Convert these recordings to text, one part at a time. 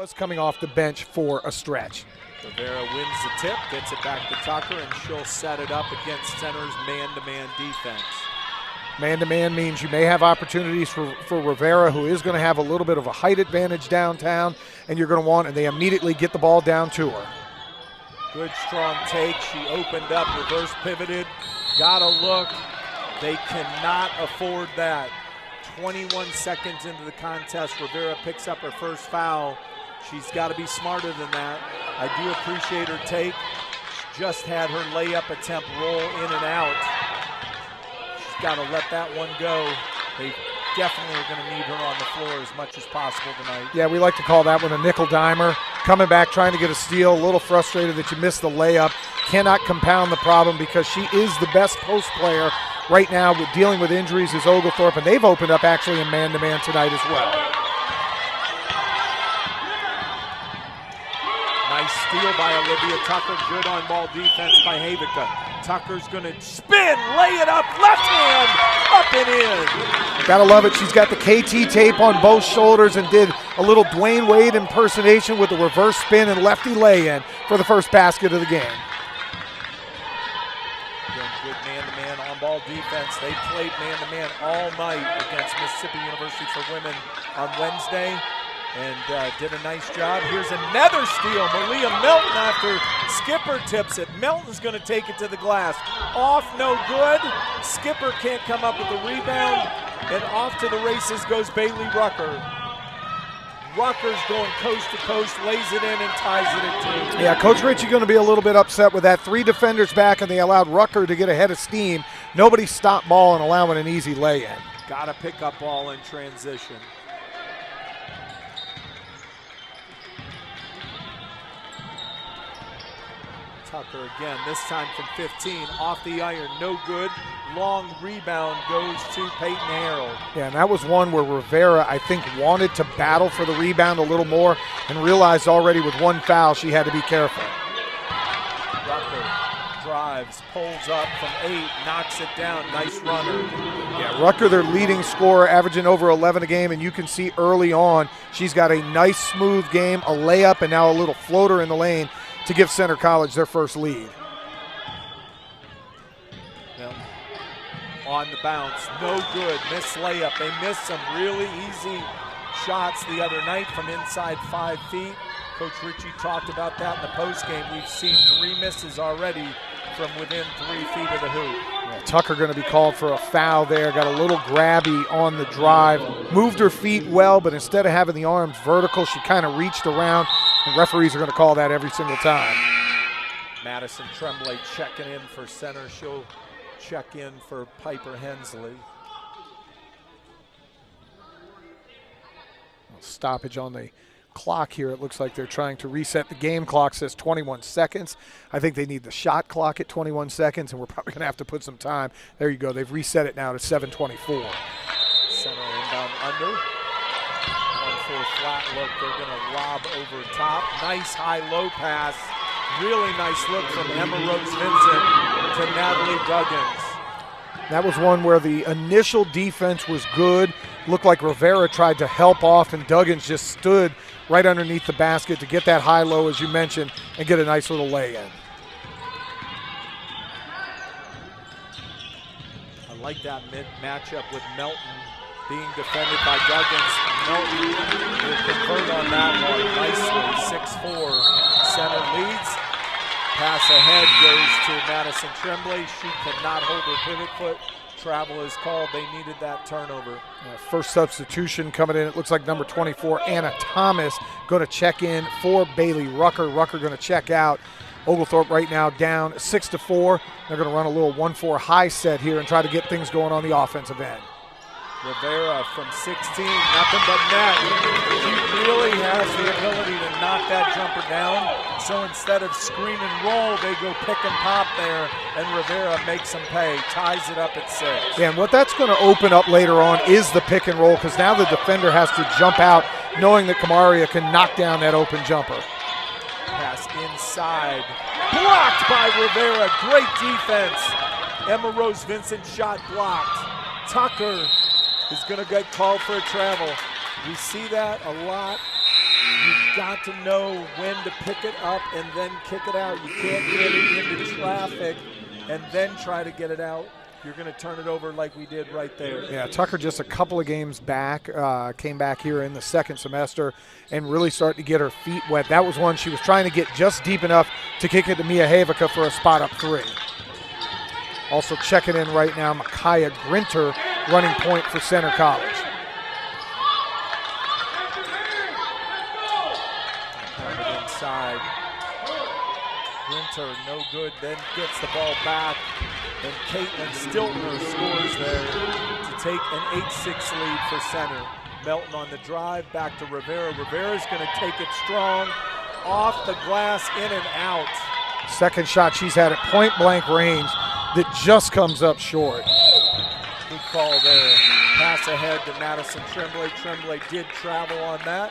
was coming off the bench for a stretch. Rivera wins the tip, gets it back to Tucker, and she'll set it up against center's man-to-man defense. Man-to-man means you may have opportunities for Rivera, who is going to have a little bit of a height advantage downtown, and you're going to want, and they immediately get the ball down to her. Good strong take. She opened up, reverse pivoted, got a look. They cannot afford that. 21 seconds into the contest, Rivera picks up her first foul. She's got to be smarter than that. I do appreciate her take. She just had her layup attempt roll in and out. She's got to let that one go. They definitely are going to need her on the floor as much as possible tonight. Yeah, we like to call that one a nickel dimer. Coming back, trying to get a steal, a little frustrated that you missed the layup. Cannot compound the problem because she is the best post player right now with dealing with injuries is Oglethorpe, and they've opened up actually in man-to-man tonight as well. Nice steal by Olivia Tucker. Good on-ball defense by Havica. Tucker's going to spin, lay it up, left hand, up and in. Gotta love it. She's got the KT tape on both shoulders and did a little Dwayne Wade impersonation with the reverse spin and lefty lay-in for the first basket of the game. Good man-to-man on-ball defense. They played man-to-man all night against Mississippi University for women on Wednesday and did a nice job. Here's another steal. Malia Melton after Skipper tips it. Melton's going to take it to the glass. Off, no good. Skipper can't come up with the rebound. And off to the races goes Bailey Rucker. Rucker's going coast to coast, lays it in and ties it at 2. Yeah, Coach Ritchie going to be a little bit upset with that. 3 defenders back, and they allowed Rucker to get ahead of steam. Nobody stopped ball and allowing an easy lay-in. Got to pick up ball in transition. Tucker again, this time from 15, off the iron, no good. Long rebound goes to Peyton Harrell. Yeah, and that was one where Rivera, I think, wanted to battle for the rebound a little more and realized already with one foul she had to be careful. Rucker drives, pulls up from 8, knocks it down, nice runner. Yeah, Rucker, their leading scorer, averaging over 11 a game, and you can see early on she's got a nice smooth game, a layup, and now a little floater in the lane to give Center College their first lead. Well, on the bounce, no good, missed layup. They missed some really easy shots the other night from inside 5 feet. Coach Ritchie talked about that in the postgame. We've seen 3 misses already from within 3 feet of the hoop. Yeah, Tucker going to be called for a foul there. Got a little grabby on the drive. Moved her feet well, but instead of having the arms vertical, she kind of reached around, and referees are going to call that every single time. Madison Tremblay checking in for center. She'll check in for Piper Hensley. Stoppage on the clock here. It looks like they're trying to reset the game clock. Says 21 seconds. I think they need the shot clock at 21 seconds, and we're probably going to have to put some time. There you go. They've reset it now to 7:24. Center inbound under. 1-4 flat look. They're going to lob over top. Nice high-low pass. Really nice look from Emma Rose Vincent to Natalie Duggins. That was one where the initial defense was good. Looked like Rivera tried to help off, and Duggins just stood right underneath the basket to get that high-low, as you mentioned, and get a nice little lay-in. I like that matchup with Melton being defended by Duggins. Melton will convert on that one nicely. 6-4, center leads. Pass ahead goes to Madison Tremblay. She cannot hold her pivot foot. Travel is called. They needed that turnover. First substitution coming in. It looks like number 24, Anna Thomas, going to check in for Bailey Rucker. Rucker going to check out. Oglethorpe right now down 6-4. They're going to run a little 1-4 high set here and try to get things going on the offensive end. Rivera from 16, nothing but net. She really has the ability to knock that jumper down. So instead of screen and roll, they go pick and pop there, and Rivera makes them pay, ties it up at 6. Yeah, and what that's going to open up later on is the pick and roll, because now the defender has to jump out knowing that Kamaria can knock down that open jumper. Pass inside, blocked by Rivera. Great defense. Emma Rose Vincent shot blocked. Tucker is going to get called for a travel. We see that a lot You've got to know when to pick it up and then kick it out. You can't get it into traffic and then try to get it out. You're going to turn it over like we did right there. Yeah, Tucker just a couple of games back, came back here in the second semester and really started to get her feet wet. That was one she was trying to get just deep enough to kick it to Mia Havica for a spot up 3. Also checking in right now, Micaiah Grinter, running point for Center College. Inside. Grinter, no good, then gets the ball back. And Caitlin Stiltner scores there to take an 8-6 lead for Center. Melton on the drive, back to Rivera. Rivera's going to take it strong, off the glass, in and out. Second shot she's had at point blank range that just comes up short. Good call there. Pass ahead to Madison Tremblay. Tremblay did travel on that.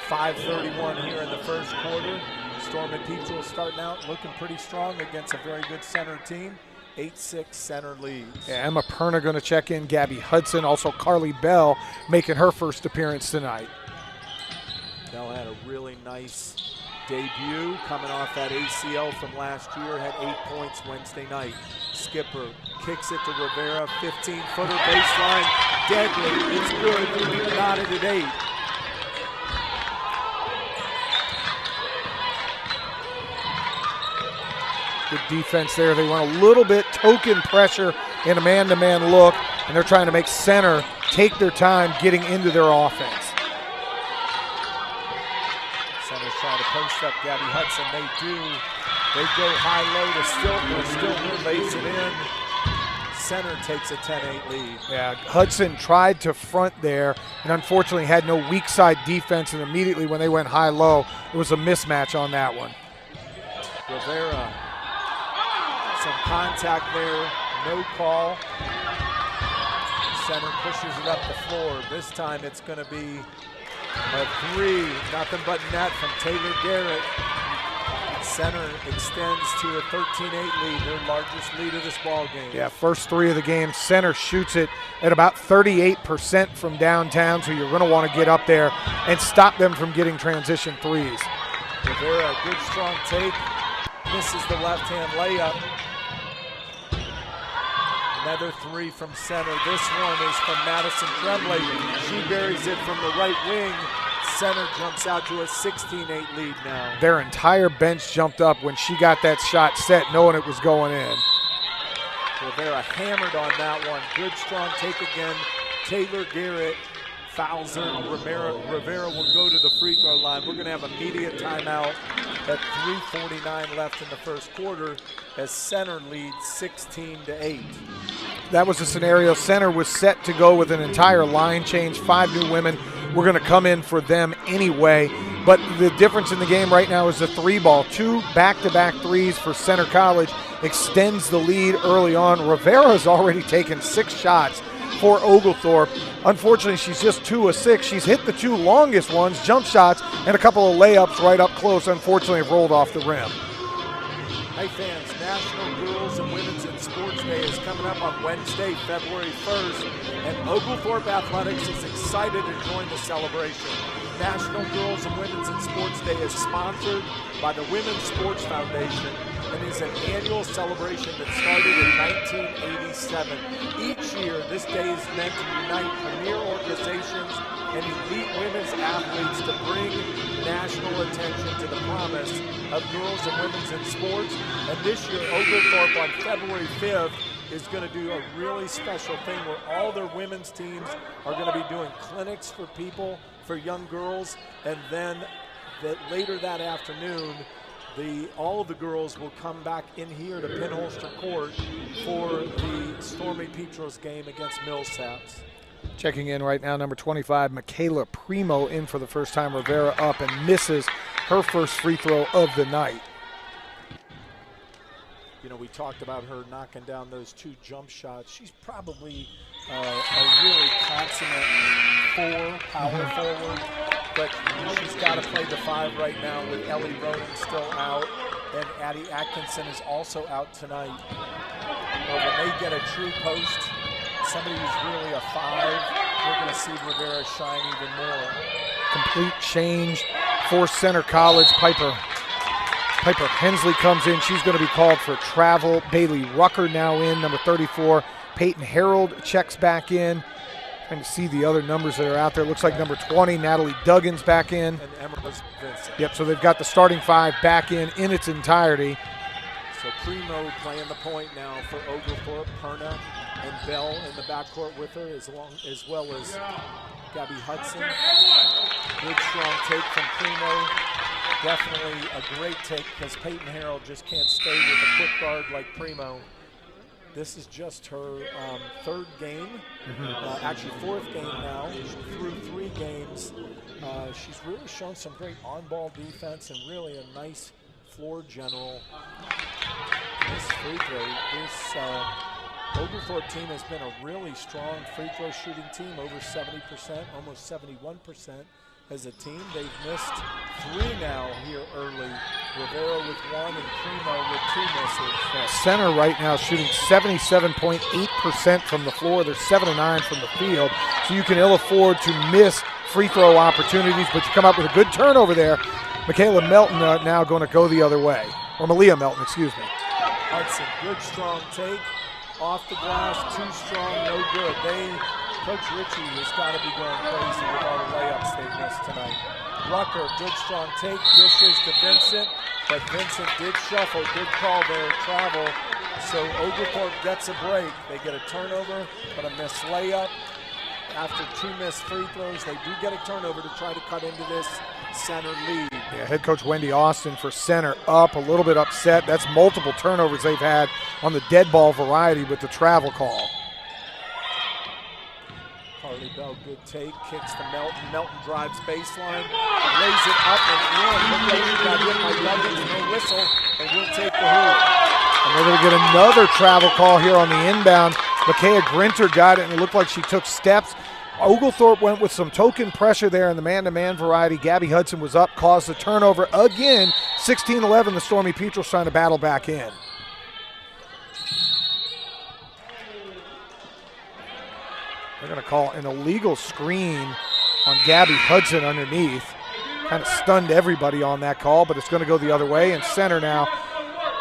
5:31 here in the first quarter. Storm and Peachel starting out looking pretty strong against a very good Center team. 8-6 Center leads. Yeah, Emma Perna going to check in. Gabby Hudson, also Carly Bell making her first appearance tonight. Bell had a really nice debut coming off that ACL from last year. Had 8 points Wednesday night. Skipper kicks it to Rivera. 15-footer baseline. Deadly. It's good. Knotted at 8. Good defense there. They want a little bit token pressure in a man-to-man look, and they're trying to make Center take their time getting into their offense. Center's trying to post up Gabby Hudson. They do. They go high-low to Stiltner. Stiltner lays it in. Center takes a 10-8 lead. Yeah, Hudson tried to front there and unfortunately had no weak side defense, and immediately when they went high-low, it was a mismatch on that one. Rivera. Some contact there, no call. Center pushes it up the floor. This time it's going to be a 3, nothing but net from Taylor Garrett. Center extends to a 13-8 lead, their largest lead of this ball game. Yeah, first 3 of the game. Center shoots it at about 38% from downtown, so you're going to want to get up there and stop them from getting transition threes. Rivera, good strong take, misses the left-hand layup. Another 3 from Center. This one is from Madison Tremblay. She buries it from the right wing. Center jumps out to a 16-8 lead now. Their entire bench jumped up when she got that shot set, knowing it was going in. Rivera hammered on that one. Good strong take again. Taylor Garrett fouls her. Rivera will go to the free throw line. We're going to have immediate timeout at 3:49 left in the first quarter as Center leads 16-8. That was a scenario. Center was set to go with an entire line change. 5 new women were going to come in for them anyway. But the difference in the game right now is the 3 ball. 2 back-to-back threes for Center College extends the lead early on. Rivera's already taken 6 shots for Oglethorpe. Unfortunately, she's just 2 of 6. She's hit the 2 longest ones, jump shots, and a couple of layups right up close. Unfortunately, have rolled off the rim. Hey fans, National Girls and Women's in Sports Day is coming up on Wednesday, February 1st, and Oglethorpe Athletics is excited to join the celebration. National Girls and Women's in Sports Day is sponsored by the Women's Sports Foundation and is an annual celebration that started in 1987. Each year, this day is meant to unite premier organizations and elite women's athletes to bring national attention to the promise of girls and women's in sports. And this year, Oglethorpe on February 5th is going to do a really special thing where all their women's teams are going to be doing clinics for people, for young girls, and then later that afternoon, all of the girls will come back in here to Pinholster Court for the Stormy Petros game against Millsaps. Checking in right now, number 25, Michaela Primo in for the first time. Rivera up and misses her first free throw of the night. You know, we talked about her knocking down those 2 jump shots. She's probably a really consummate power forward, but she's got to play the 5 right now with Ellie Roden still out, and Addie Atkinson is also out tonight. But when they get a true post, somebody who's really a 5, we're going to see Rivera shine even more. complete change for Center College. Piper Hensley comes in. She's going to be called for travel. Bailey Rucker now in, number 34. Peyton Harold checks back in. Trying to see the other numbers that are out there. Looks like number 20, Natalie Duggan's back in. And Emma Vincent. Yep, so they've got the starting five back in its entirety. So Primo playing the point now for Oglethorpe. Perna and Bell in the backcourt with her, as well as Gabby Hudson. Good strong take from Primo. Definitely a great take because Peyton Harold just can't stay with a quick guard like Primo. This is just her third game, actually fourth game now. Through 3 games. She's really shown some great on-ball defense and really a nice floor general. This free throw, this Oglethorpe team has been a really strong free throw shooting team, over 70%, almost 71% as a team. They've missed 3 now here early. Rivera with 1 and Primo with 2 misses. Center right now shooting 77.8% from the floor. They're 7 of 9 from the field. So you can ill afford to miss free throw opportunities, but you come up with a good turnover there. Michaela Melton now going to go the other way. Or Malia Melton, excuse me. Hudson, good strong take. Off the glass, too strong, no good. Coach Ritchie has got to be going crazy with all the layups they've missed tonight. Rucker, good strong take, dishes to Vincent, but Vincent did shuffle, good call there, travel. So Oglethorpe gets a break. They get a turnover, but a missed layup. After 2 missed free throws, they do get a turnover to try to cut into this Center lead. Yeah, head coach Wendy Austin for Center up, a little bit upset. That's multiple turnovers they've had on the dead ball variety with the travel call. Carly Bell, good take, kicks to Melton. Melton drives baseline, lays it up and in. Looked like she got hit by Duggins, no whistle, and we'll take the hoop. And they're going to get another travel call here on the inbound. Makaya Grinter got it, and it looked like she took steps. Oglethorpe went with some token pressure there in the man-to-man variety. Gabby Hudson was up, caused the turnover again. 16-11, the Stormy Petrels trying to battle back in. They're going to call an illegal screen on Gabby Hudson underneath. Kind of stunned everybody on that call, but it's going to go the other way. And Center now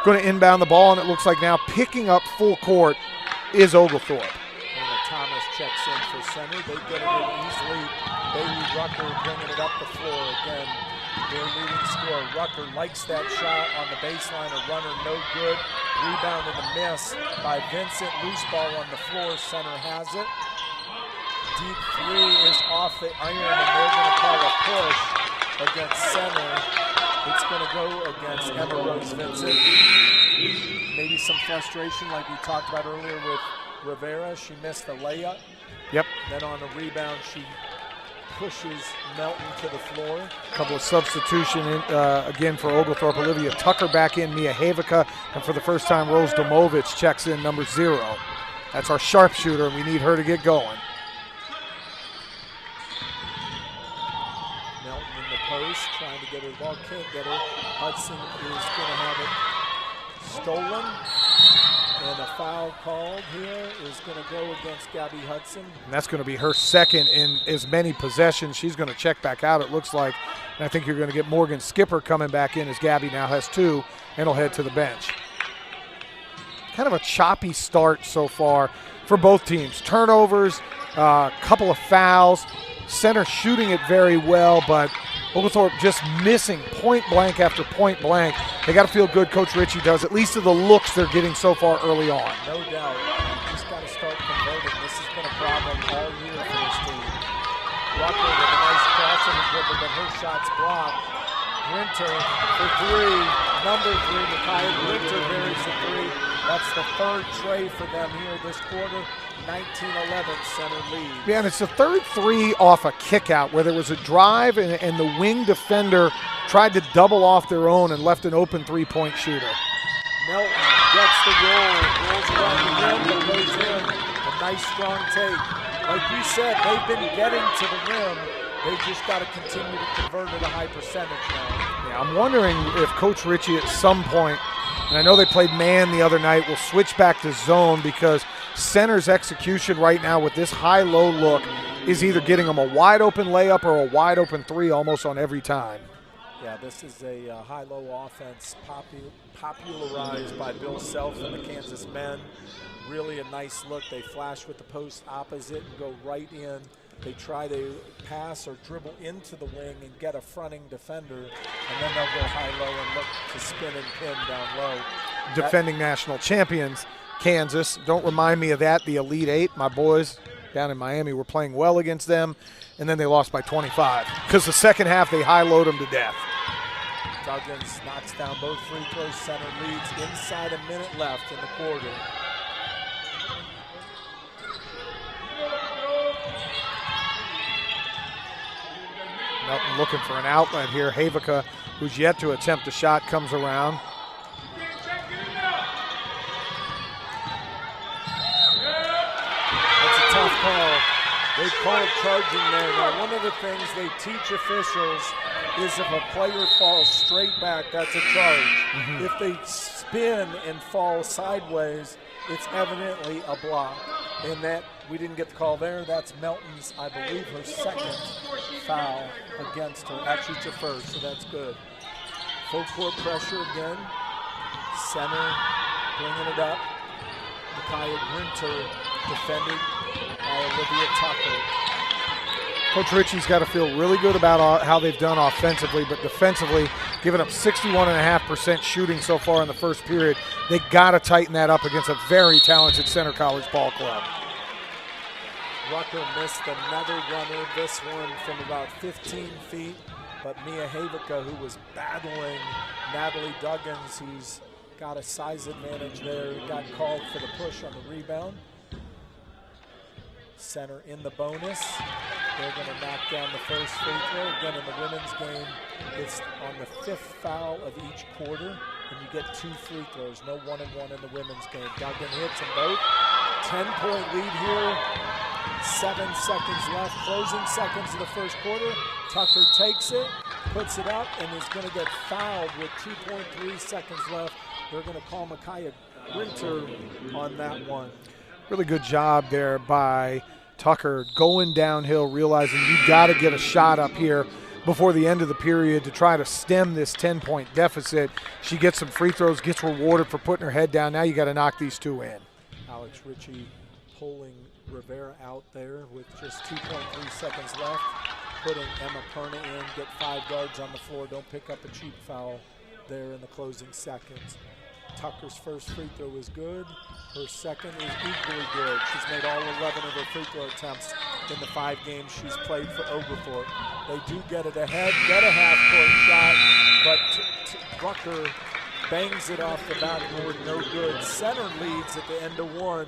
going to inbound the ball, and it looks like now picking up full court is Oglethorpe. Thomas checks in for Center. They get it in easily. Bailey Rucker bringing it up the floor again. Their leading scorer. Rucker likes that shot on the baseline. A runner, no good. Rebound and a miss by Vincent. Loose ball on the floor. Center has it. Deep 3 is off the iron, and they're going to call a push against Center. It's going to go against Emma Rose Vincent. Maybe some frustration like we talked about earlier with Rivera. She missed the layup. Yep. Then on the rebound, she pushes Melton to the floor. A couple of substitution again for Oglethorpe. Olivia Tucker back in, Mia Havica, and for the first time, Rose Domovich checks in, number 0. That's our sharpshooter, and we need her to get going. Melton in the post, trying to get her ball, can't get her. Hudson is going to have it stolen. And a foul called here is going to go against Gabby Hudson. And that's going to be her second in as many possessions. She's going to check back out, it looks like. And I think you're going to get Morgan Skipper coming back in as Gabby now has 2 and will head to the bench. Kind of a choppy start so far for both teams. Turnovers, a couple of fouls. Center shooting it very well, but Oglethorpe just missing point blank after point blank. They got to feel good, Coach Ritchie does, at least of the looks they're getting so far early on. No doubt. You just got to start converting. This has been a problem all year for this team. Rucker with a nice cross on the dribble, but her shot's blocked. Grinter for 3. Number 3, Makaya Grinter buries the 3. That's the 3rd tray for them here this quarter. 19-11 Center lead. Yeah, and it's the 3rd 3 off a kick out where there was a drive and the wing defender tried to double off their own and left an open 3-point shooter. Melton gets the roll, rolls around the rim, but goes in. A nice strong take. Like you said, they've been getting to the rim. They've just got to continue to convert at a high percentage now. Yeah, I'm wondering if Coach Ritchie at some point, and I know they played man the other night, will switch back to zone because Center's execution right now with this high-low look is either getting them a wide open layup or a wide open three almost on every time. Yeah, this is a high-low offense popularized by Bill Self and the Kansas men. Really a nice look. They flash with the post opposite and go right in. They try to pass or dribble into the wing and get a fronting defender, and then they'll go high-low and look to spin and pin down low. Defending national champions, Kansas. Don't remind me of that, the Elite Eight. My boys down in Miami were playing well against them, and then they lost by 25 because the second half they high-lowed them to death. Duggins knocks down both free throws. Center leads inside a minute left in the quarter. Melton looking for an outlet here. Havica, who's yet to attempt a shot, comes around. That's a tough call. They call it charging there. Now, one of the things they teach officials is if a player falls straight back, that's a charge. If they spin and fall sideways, it's evidently a block. And that, we didn't get the call there. That's Melton's, I believe, her second foul against her. Actually, it's her first, so that's good. Full court pressure again. Center bringing it up. Micaiah Grinter defended by Olivia Tucker. Coach Ritchie's got to feel really good about how they've done offensively, but defensively, giving up 61.5% shooting so far in the first period. They got to tighten that up against a very talented Center College ball club. Rucker missed another runner, this one from about 15 feet, but Mia Havica, who was battling Natalie Duggins, who's got a size advantage there, got called for the push on the rebound. Center in the bonus. They're going to knock down the first free throw. Again, in the women's game, it's on the 5th foul of each quarter, and you get 2 free throws. No 1-and-1 in the women's game. Duggan hits them both. 10-point lead here. 7 seconds left. Closing seconds of the first quarter. Tucker takes it, puts it up, and is going to get fouled with 2.3 seconds left. They're going to call Micaiah Grinter on that one. Really good job there by Tucker going downhill, realizing you got to get a shot up here before the end of the period to try to stem this 10-point deficit. She gets some free throws, gets rewarded for putting her head down. Now you got to knock these 2 in. Alex Ritchie pulling Rivera out there with just 2.3 seconds left, putting Emma Perna in, get 5 guards on the floor, don't pick up a cheap foul there in the closing seconds. Tucker's first free throw is good. Her second is equally good. She's made all 11 of her free throw attempts in the 5 games she's played for Oglethorpe. They do get it ahead, get a half-court shot, but Rucker bangs it off the backboard, no good. Center leads at the end of 1,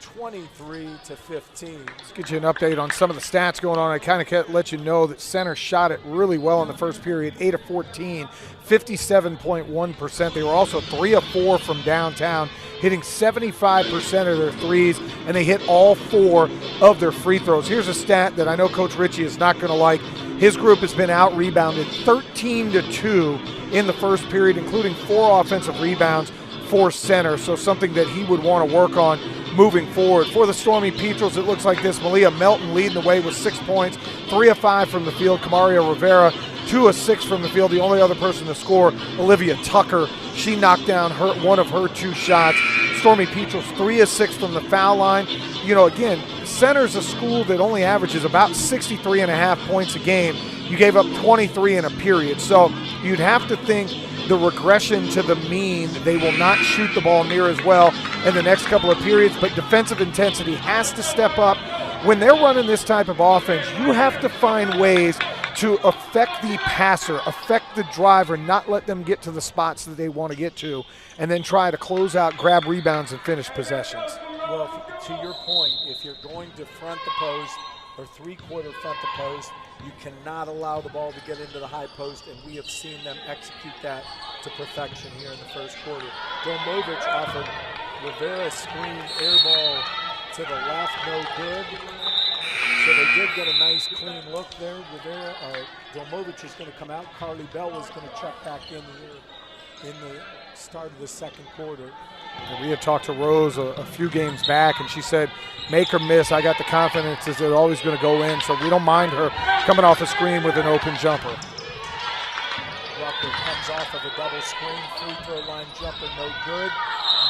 23-15. Let's get you an update on some of the stats going on. I kind of let you know that Center shot it really well in the first period, 8 of 14, 57.1%. They were also 3 of 4 from downtown, hitting 75% of their threes, and they hit all 4 of their free throws. Here's a stat that I know Coach Ritchie is not going to like. His group has been out-rebounded 13-2 in the first period, including 4 offensive rebounds for Center, so something that he would want to work on moving forward. For the Stormy Petrels, it looks like this. Malia Melton leading the way with 6 points, 3 of 5 from the field. Kamaria Rivera, 2 of 6 from the field. The only other person to score, Olivia Tucker. She knocked down one of her 2 shots. Stormy Petrels, 3 of 6 from the foul line. You know, again, Center's a school that only averages about 63.5 points a game. You gave up 23 in a period. So you'd have to think the regression to the mean, they will not shoot the ball near as well in the next couple of periods, but defensive intensity has to step up. When they're running this type of offense, you have to find ways to affect the passer, affect the driver, not let them get to the spots that they want to get to, and then try to close out, grab rebounds, and finish possessions. Well, to your point, if you're going to front the post or 3-quarter front the post, you cannot allow the ball to get into the high post, and we have seen them execute that to perfection here in the first quarter. Domovich offered Rivera screen air ball to the left, no good. So they did get a nice clean look there. Domovich is going to come out. Carly Bell is going to check back in here in the start of the second quarter. And we had talked to Rose a few games back, and she said, make or miss, I got the confidence that they're always going to go in, so we don't mind her coming off a screen with an open jumper. Rucker comes off of a double screen, free throw line jumper, no good.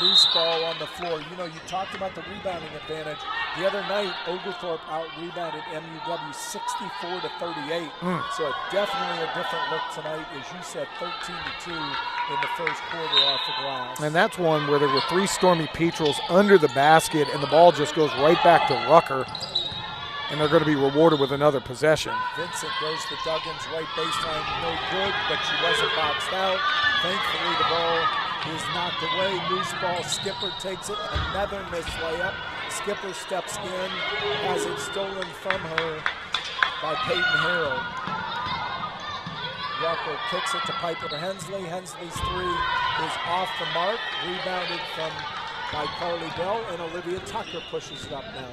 Loose ball on the floor. You know, you talked about the rebounding advantage. The other night, Oglethorpe out-rebounded MUW 64-38. So definitely a different look tonight. As you said, 13-2 in the first quarter off the glass. And that's one where there were 3 Stormy Petrels under the basket, and the ball just goes right back to Rucker. And they're going to be rewarded with another possession. Vincent goes to Duggan's right baseline, no good, but she wasn't boxed out. Thankfully, the ball is knocked away. Loose ball, Skipper takes it, another missed layup. Skipper steps in, has it stolen from her by Peyton Harold. Rucker kicks it to Piper Hensley. Hensley's three is off the mark, rebounded by Carly Bell, and Olivia Tucker pushes it up now.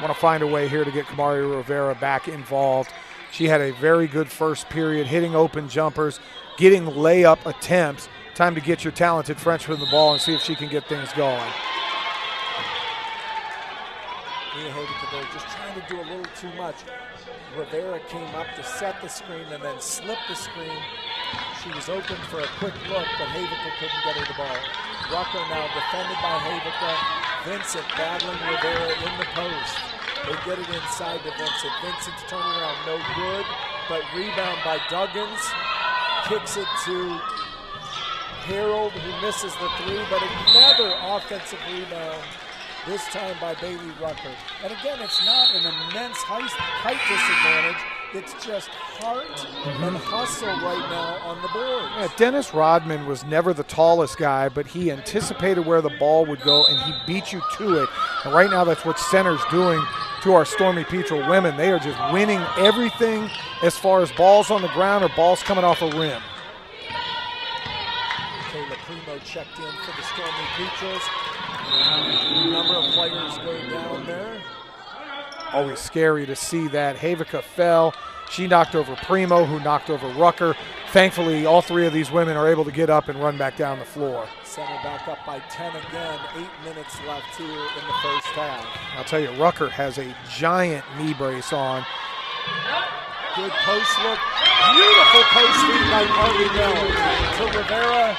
Want to find a way here to get Kamari Rivera back involved. She had a very good first period, hitting open jumpers, getting layup attempts. Time to get your talented freshman the ball and see if she can get things going. Mia Havica just trying to do a little too much. Rivera came up to set the screen and then slipped the screen. She was open for a quick look, but Havica couldn't get her the ball. Rucker now defended by Havica. Vincent battling Rivera in the post. They get it inside to Vincent. Vincent's turnaround, no good, but rebound by Duggins. Kicks it to Harold, who misses the three, but another offensive rebound, this time by Bailey Rucker. And again, it's not an immense height disadvantage. It's just heart and hustle right now on the board. Yeah, Dennis Rodman was never the tallest guy, but he anticipated where the ball would go, and he beat you to it. And right now, that's what center's doing to our Stormy Petrel women. They are just winning everything as far as balls on the ground or balls coming off a rim. Kayla Primo checked in for the Stormy Petrels. A number of players go down there. Always scary to see that. Havica fell. She knocked over Primo, who knocked over Rucker. Thankfully, all 3 of these women are able to get up and run back down the floor. Center back up by 10 again. 8 minutes left here in the first half. I'll tell you, Rucker has a giant knee brace on. Good post look. Beautiful post feed by Carly Bell to Rivera.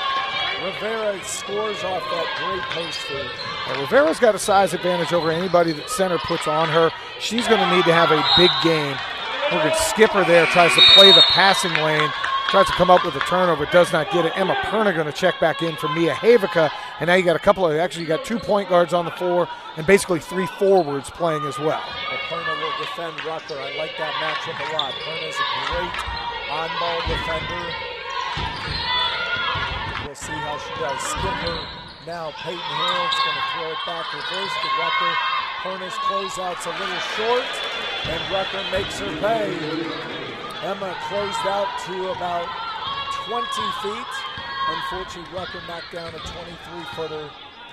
Rivera scores off that great post feed. Yeah, Rivera's got a size advantage over anybody that center puts on her. She's going to need to have a big game. Look at Skipper there, tries to play the passing lane, tries to come up with a turnover, does not get it. Emma Perna going to check back in for Mia Havica, and now you got you got 2 point guards on the floor and basically 3 forwards playing as well. But Perna will defend Rucker. I like that matchup a lot. Perna's a great on-ball defender. We'll see how she does. Skipper now, Peyton Harold's going to throw it back reverse to Rucker. Perna's closeout's a little short, and Rucker makes her pay. Emma closed out to about 20 feet. Unfortunately, Rucker knocked down a 23-footer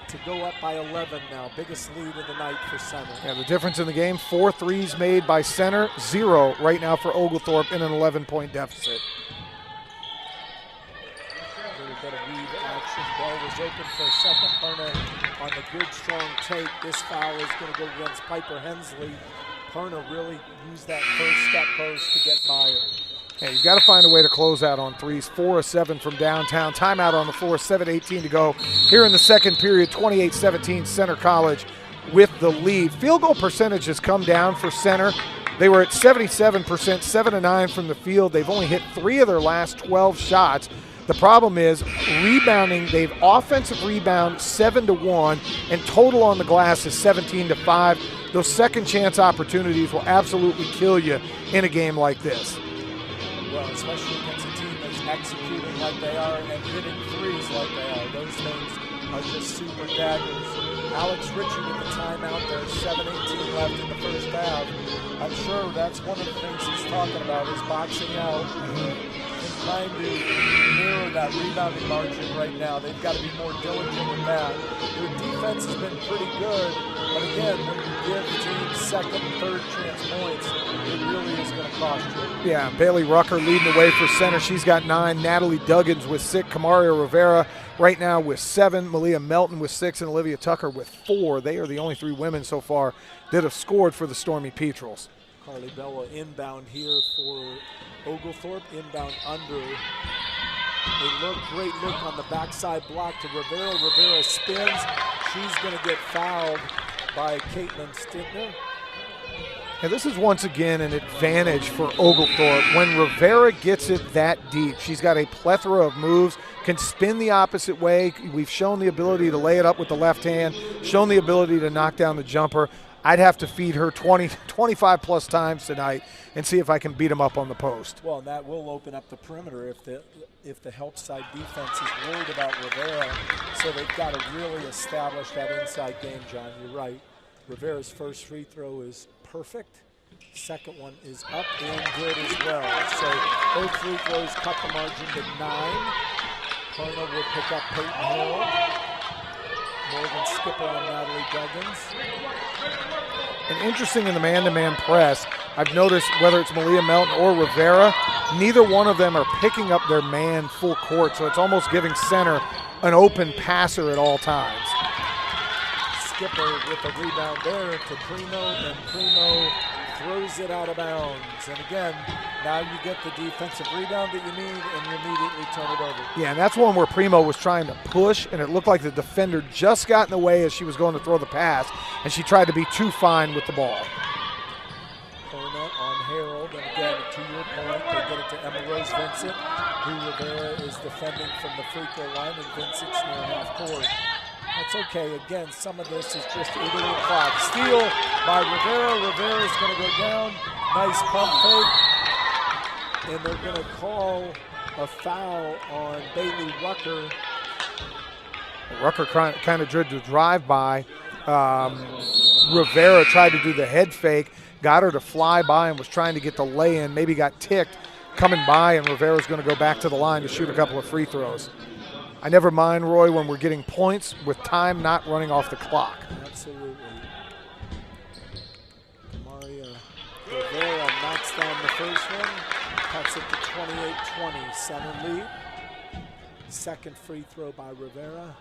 to go up by 11 now. Biggest lead of the night for center. Yeah, the difference in the game, 4 threes made by center, 0 right now for Oglethorpe in an 11-point deficit. Bit of weave action. Ball was open for a second. Perna on the good, strong take. This foul is going to go against Piper Hensley. Perna really used that first step post to get by her. Yeah, you've got to find a way to close out on threes. 4 of 7 from downtown. Timeout on the floor, 7:18 to go. Here in the second period, 28-17, Center College with the lead. Field goal percentage has come down for Center. They were at 77%, 7 of 9 from the field. They've only hit 3 of their last 12 shots. The problem is rebounding. They've offensive rebound 7-1, and total on the glass is 17-5. Those second chance opportunities will absolutely kill you in a game like this. Well, especially against a team that's executing like they are and hitting threes like they are. Those things are just super daggers. Alex Ritchie with the timeout there, 7:18 left in the first half. I'm sure that's one of the things he's talking about is boxing out. Trying to mirror that rebounding margin right now. They've got to be more diligent with that. Their defense has been pretty good, But again, when you give teams second and third chance points, it really is going to cost you. Yeah, Bailey Rucker leading the way for center. She's got 9. Natalie Duggins with 6. Camaria Rivera right now with 7. Malia Melton with 6. And Olivia Tucker with 4. They are the only 3 women so far that have scored for the Stormy Petrels. Carly Bella inbound here for Oglethorpe, inbound under. Great look on the backside block to Rivera. Rivera spins. She's going to get fouled by Caitlin Stintner. And this is once again an advantage for Oglethorpe. When Rivera gets it that deep, she's got a plethora of moves, can spin the opposite way. We've shown the ability to lay it up with the left hand, shown the ability to knock down the jumper. I'd have to feed her 25 plus times tonight and see if I can beat them up on the post. Well, and that will open up the perimeter if the help side defense is worried about Rivera. So they've got to really establish that inside game, John. You're right. Rivera's first free throw is perfect. Second one is up and good as well. So both free throws cut the margin to 9. Perna will pick up Peyton Hill. Morgan Skipper on Natalie Duggins. And interesting in the man-to-man press, I've noticed whether it's Malia Melton or Rivera, neither one of them are picking up their man full court, so it's almost giving center an open passer at all times. Skipper with the rebound there to Primo, and Primo throws it out of bounds. And again, now you get the defensive rebound that you need, and you immediately turn it over. Yeah, and that's one where Primo was trying to push, and it looked like the defender just got in the way as she was going to throw the pass, and she tried to be too fine with the ball. Perna on Harold, and again, to your point, they get it to Emma Rose Vincent, who Rivera is defending from the free throw line, and Vincent's near half court. That's okay. Again, some of this is just eating the clock. Steal by Rivera. Rivera's going to go down. Nice pump fake. And they're going to call a foul on Bailey Rucker. Rucker kind of tried to drive by. Rivera tried to do the head fake, got her to fly by and was trying to get the lay-in, maybe got ticked coming by, and Rivera's going to go back to the line to shoot a couple of free throws. I never mind, Roy, when we're getting points with time not running off the clock. Absolutely. Maria Rivera knocks down the first one, cuts it to 28-20, center lead. Second free throw by Rivera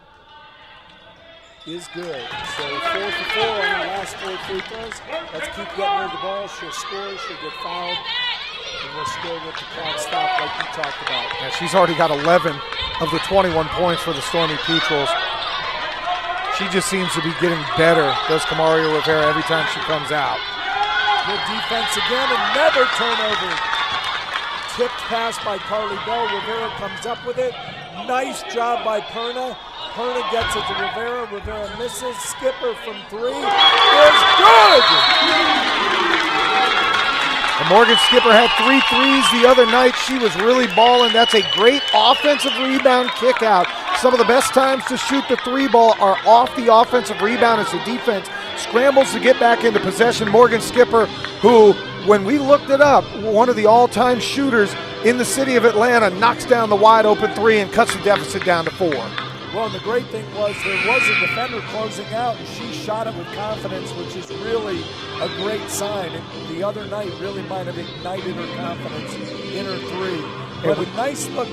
is good. So 4 for 4 on the last 4 free throws. Let's keep getting her the ball. She'll score, she'll get fouled, and we'll score with the clock stop like you talked about. Yeah, she's already got 11 of the 21 points for the Stormy Petrels. She just seems to be getting better, does Camaria Rivera, every time she comes out. Good defense again, and never turnover. Tipped pass by Carly Bell. Rivera comes up with it. Nice job by Perna. Perna gets it to Rivera. Rivera misses. Skipper from 3 is good! And Morgan Skipper had 3 threes the other night. She was really balling. That's a great offensive rebound kick out. Some of the best times to shoot the 3 ball are off the offensive rebound as the defense scrambles to get back into possession. Morgan Skipper, who, when we looked it up, one of the all-time shooters in the city of Atlanta, knocks down the wide open 3 and cuts the deficit down to 4. Well, and the great thing was there was a defender closing out, and she shot it with confidence, which is really a great sign. And the other night really might have ignited her confidence in her 3. But a nice look,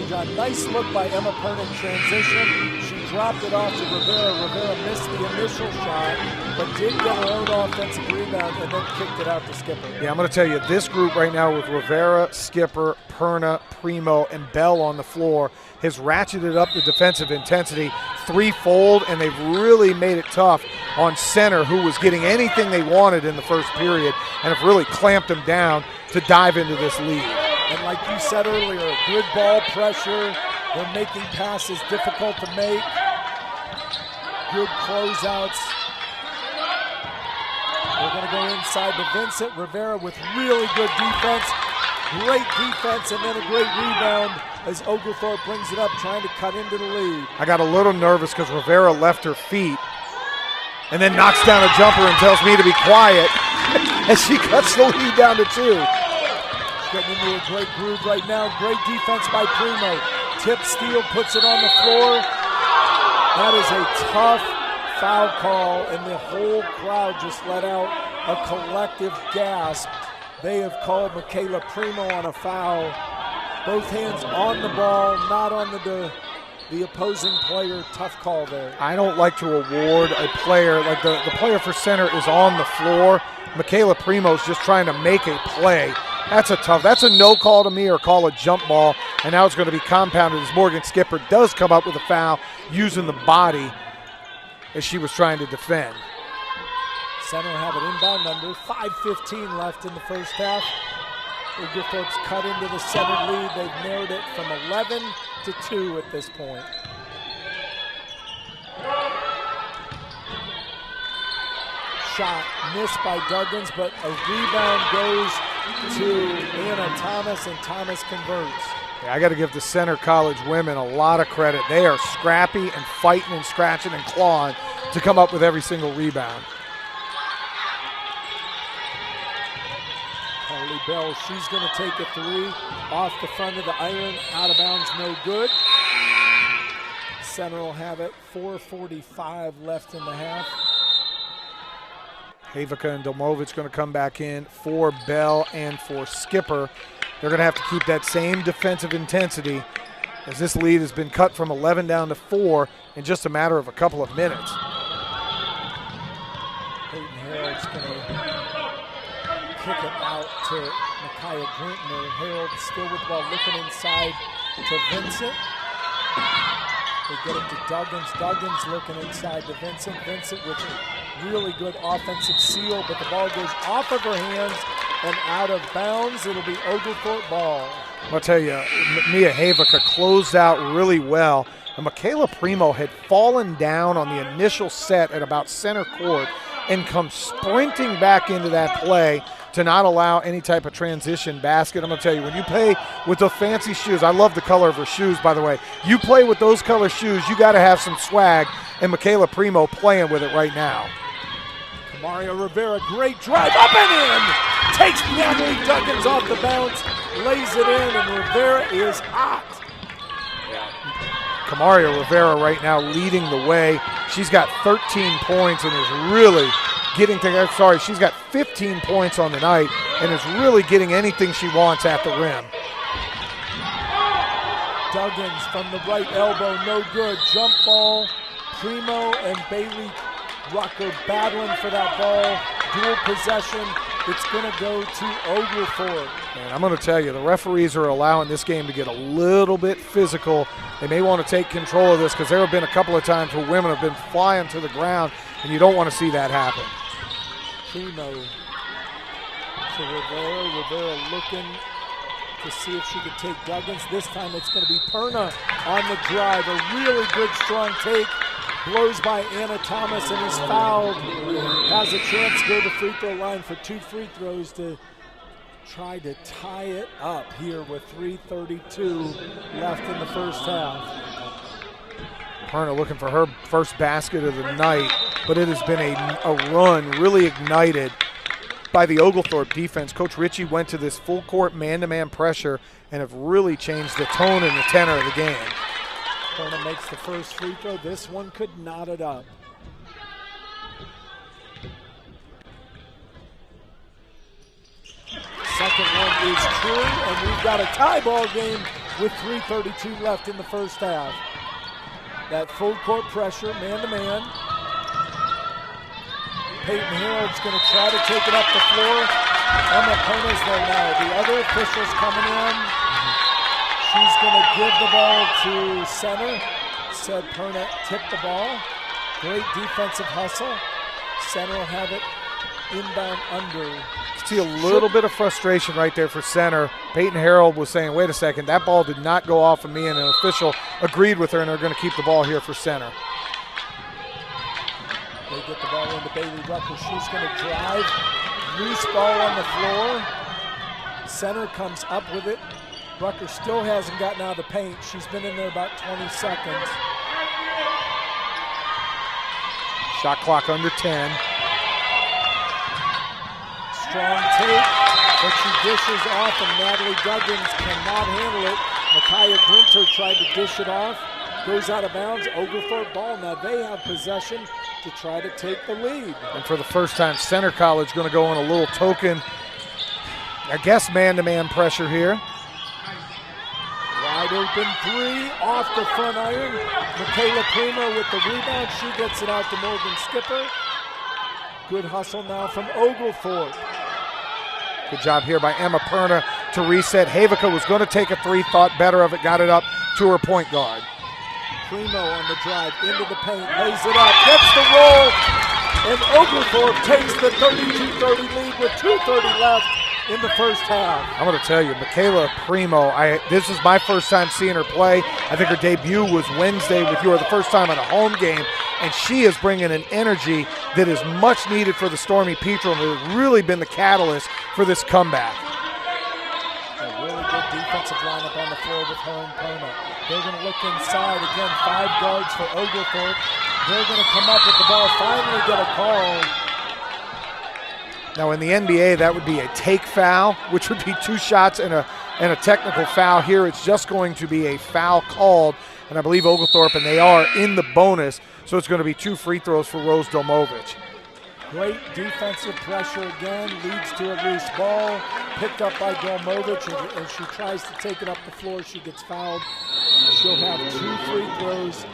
John, nice look by Emma Perna in transition. She dropped it off to Rivera. Rivera missed the initial shot, but did get her own offensive rebound and then kicked it out to Skipper. Yeah, I'm going to tell you, this group right now with Rivera, Skipper, Perna, Primo, and Bell on the floor has ratcheted up the defensive intensity threefold, and they've really made it tough on center, who was getting anything they wanted in the first period, and have really clamped them down to dive into this lead. And like you said earlier, good ball pressure. They're making passes difficult to make. Good closeouts. They're going to go inside to Vincent. Rivera with really good defense. Great defense and then a great rebound as Oglethorpe brings it up, trying to cut into the lead. I got a little nervous because Rivera left her feet and then knocks down a jumper and tells me to be quiet as she cuts the lead down to 2. Getting into a great groove right now. Great defense by Primo. Tip steal, puts it on the floor. That is a tough foul call, and the whole crowd just let out a collective gasp. They have called Michaela Primo on a foul. Both hands on the ball, not on the opposing player. Tough call there. I don't like to award a player, like the player for center is on the floor. Michaela Primo's just trying to make a play. That's a no call to me, or call a jump ball, and now it's going to be compounded as Morgan Skipper does come up with a foul using the body as she was trying to defend. Center have it inbound under, 5:15 left in the first half. Oglethorpe's cut into the center lead. They've narrowed it from 11 to 2 at this point. Shot missed by Duggins, but a rebound goes to Anna Thomas, and Thomas converts. Yeah, I got to give the Center College women a lot of credit. They are scrappy and fighting and scratching and clawing to come up with every single rebound. Carly Bell, she's going to take a three off the front of the iron, out of bounds, no good. Center will have it, 4:45 left in the half. Havica and Domovic going to come back in for Bell and for Skipper. They're going to have to keep that same defensive intensity, as this lead has been cut from 11 down to 4 in just a matter of a couple of minutes. Peyton Harold's going to kick it out to Micaiah Grintner. Harold still with the ball, looking inside to Vincent. They get it to Duggins. Duggins looking inside to Vincent. Vincent with a really good offensive seal, but the ball goes off of her hands and out of bounds. It'll be Oglethorpe ball. I'll tell you, Mia Havica closed out really well. And Michaela Primo had fallen down on the initial set at about center court and come sprinting back into that play to not allow any type of transition basket. I'm going to tell you, when you play with the fancy shoes, I love the color of her shoes, by the way. You play with those color shoes, you got to have some swag, and Michaela Primo playing with it right now. Mario Rivera, great drive, up and in! Takes Natalie Duggins off the bounce, lays it in, and Rivera is hot. Kamaria Rivera right now leading the way. She's got 13 points and is really getting to, she's got 15 points on the night and is really getting anything she wants at the rim. Duggins from the right elbow, no good. Jump ball, Primo and Bailey Rucker battling for that ball. Dual possession. It's going to go to Oglethorpe. And I'm going to tell you, the referees are allowing this game to get a little bit physical. They may want to take control of this, because there have been a couple of times where women have been flying to the ground, and you don't want to see that happen. Primo to Rivera. Rivera looking to see if she could take Duggins. This time it's going to be Perna on the drive. A really good, strong take. Blows by Anna Thomas and is fouled. Has a chance to go to the free throw line for 2 free throws to try to tie it up here with 3:32 left in the first half. Perna looking for her first basket of the night, but it has been a run really ignited by the Oglethorpe defense. Coach Ritchie went to this full court man-to-man pressure and have really changed the tone and the tenor of the game. Perna makes the first free throw. This one could knot it up. Second one is true, and we've got a tie ball game with 3:32 left in the first half. That full court pressure, man-to-man. Peyton Harold's going to try to take it up the floor. Emma Perna's there now. The other officials coming in. She's going to give the ball to center. Said Perna tipped the ball. Great defensive hustle. Center will have it inbound under. See a little bit of frustration right there for center. Peyton Harold was saying, wait a second, that ball did not go off of me, and an official agreed with her, and they're going to keep the ball here for center. They get the ball into Bailey Rucker. She's going to drive. Loose ball on the floor. Center comes up with it. Rucker still hasn't gotten out of the paint. She's been in there about 20 seconds. Shot clock under 10. Strong take, but she dishes off, and Natalie Duggins cannot handle it. Micaiah Grinter tried to dish it off. goes out of bounds. Oglethorpe ball. Now they have possession to try to take the lead. And for the first time, Center College going to go on a little token, I guess, man-to-man pressure here. Wide open three off the front iron. Michaela Primo with the rebound. She gets it out to Morgan Skipper. Good hustle now from Oglethorpe. Good job here by Emma Perna to reset. Havica was going to take a three, thought better of it, got it up to her point guard. Primo on the drive into the paint, lays it up, gets the roll, and Oglethorpe takes the 32-30 lead with 2:30 left in the first half. I'm going to tell you, Michaela Primo, this is my first time seeing her play. I think her debut was Wednesday with you, or the first time at a home game, and she is bringing an energy that is much needed for the Stormy Petrel, and has really been the catalyst for this comeback. A really good defensive lineup on the floor with her and Perna. They're going to look inside. Again, 5 guards for Oglethorpe. They're going to come up with the ball, finally get a call. Now in the NBA, that would be a take foul, which would be 2 shots and a technical foul. Here it's just going to be a foul called, and I believe Oglethorpe, and they are in the bonus, so it's going to be 2 free throws for Rose Domovich. Great defensive pressure again, leads to a loose ball, picked up by Domovich, and she tries to take it up the floor. She gets fouled. She'll have 2 free throws,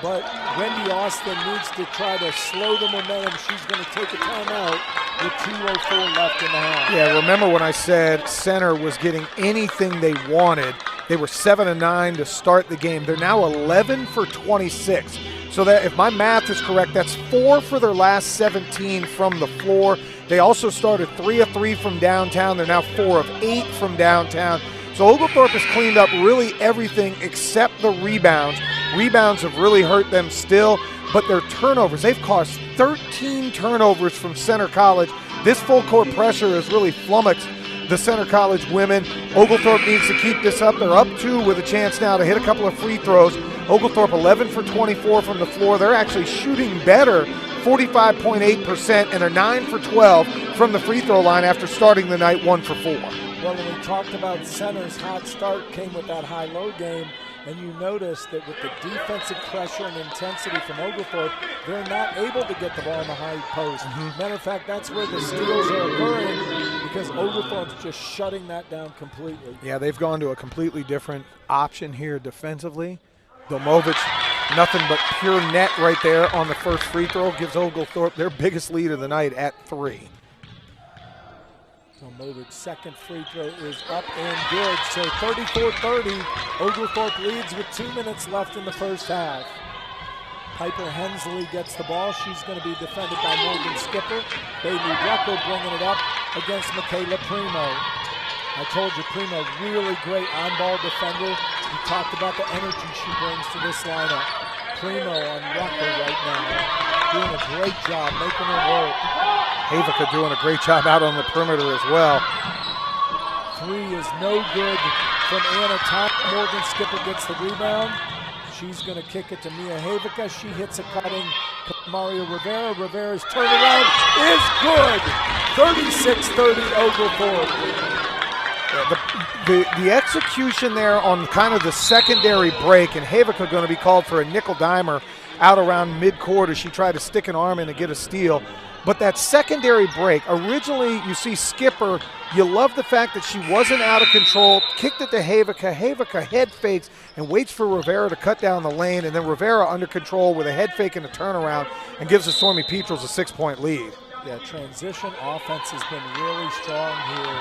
but Wendy Austin needs to try to slow the momentum. She's going to take a timeout with 2:04 left in the half. Yeah, remember when I said Center was getting anything they wanted? They were 7-9 to start the game. They're now 11 for 26. So that, if my math is correct, that's 4 for their last 17 from the floor. They also started 3 of 3 from downtown. They're now 4 of 8 from downtown. So Oglethorpe has cleaned up really everything except the rebounds. Rebounds have really hurt them still, but their turnovers, they've caused 13 turnovers from Center College. This full court pressure has really flummoxed the Center College women. Oglethorpe needs to keep this up. They're up 2 with a chance now to hit a couple of free throws. Oglethorpe 11 for 24 from the floor. They're actually shooting better, 45.8%, and they're 9 for 12 from the free throw line after starting the night 1 for 4. Well, when we talked about Center's hot start came with that high-low game, and you notice that with the defensive pressure and intensity from Oglethorpe, they're not able to get the ball in the high post. Matter of fact, that's where the steals are occurring, because Oglethorpe's just shutting that down completely. Yeah, they've gone to a completely different option here defensively. Domovich, nothing but pure net right there on the first free throw, gives Oglethorpe their biggest lead of the night at 3. Domovich's second free throw is up and good. So 34-30, Oglethorpe leads with 2 minutes left in the first half. Piper Hensley gets the ball. She's going to be defended by Morgan Skipper. Bailey Rucker bringing it up against Michaela Primo. I told you, Primo, really great on-ball defender. We talked about the energy she brings to this lineup. Primo on Rucker right now, doing a great job, making her work. Havica doing a great job out on the perimeter as well. 3 is no good from Anna Thomas. Morgan Skipper gets the rebound. She's going to kick it to Mia Havica. She hits a cutting Mario Rivera. Rivera's turnaround is good. 36-30 Oglethorpe. The execution there on kind of the secondary break, and Havica going to be called for a nickel dimer out around midcourt as she tried to stick an arm in and get a steal. But that secondary break, originally you see Skipper, you love the fact that she wasn't out of control, kicked it to Havica. Havica head fakes and waits for Rivera to cut down the lane, and then Rivera under control with a head fake and a turnaround and gives the Stormy Petrels a 6-point lead. Yeah, transition offense has been really strong here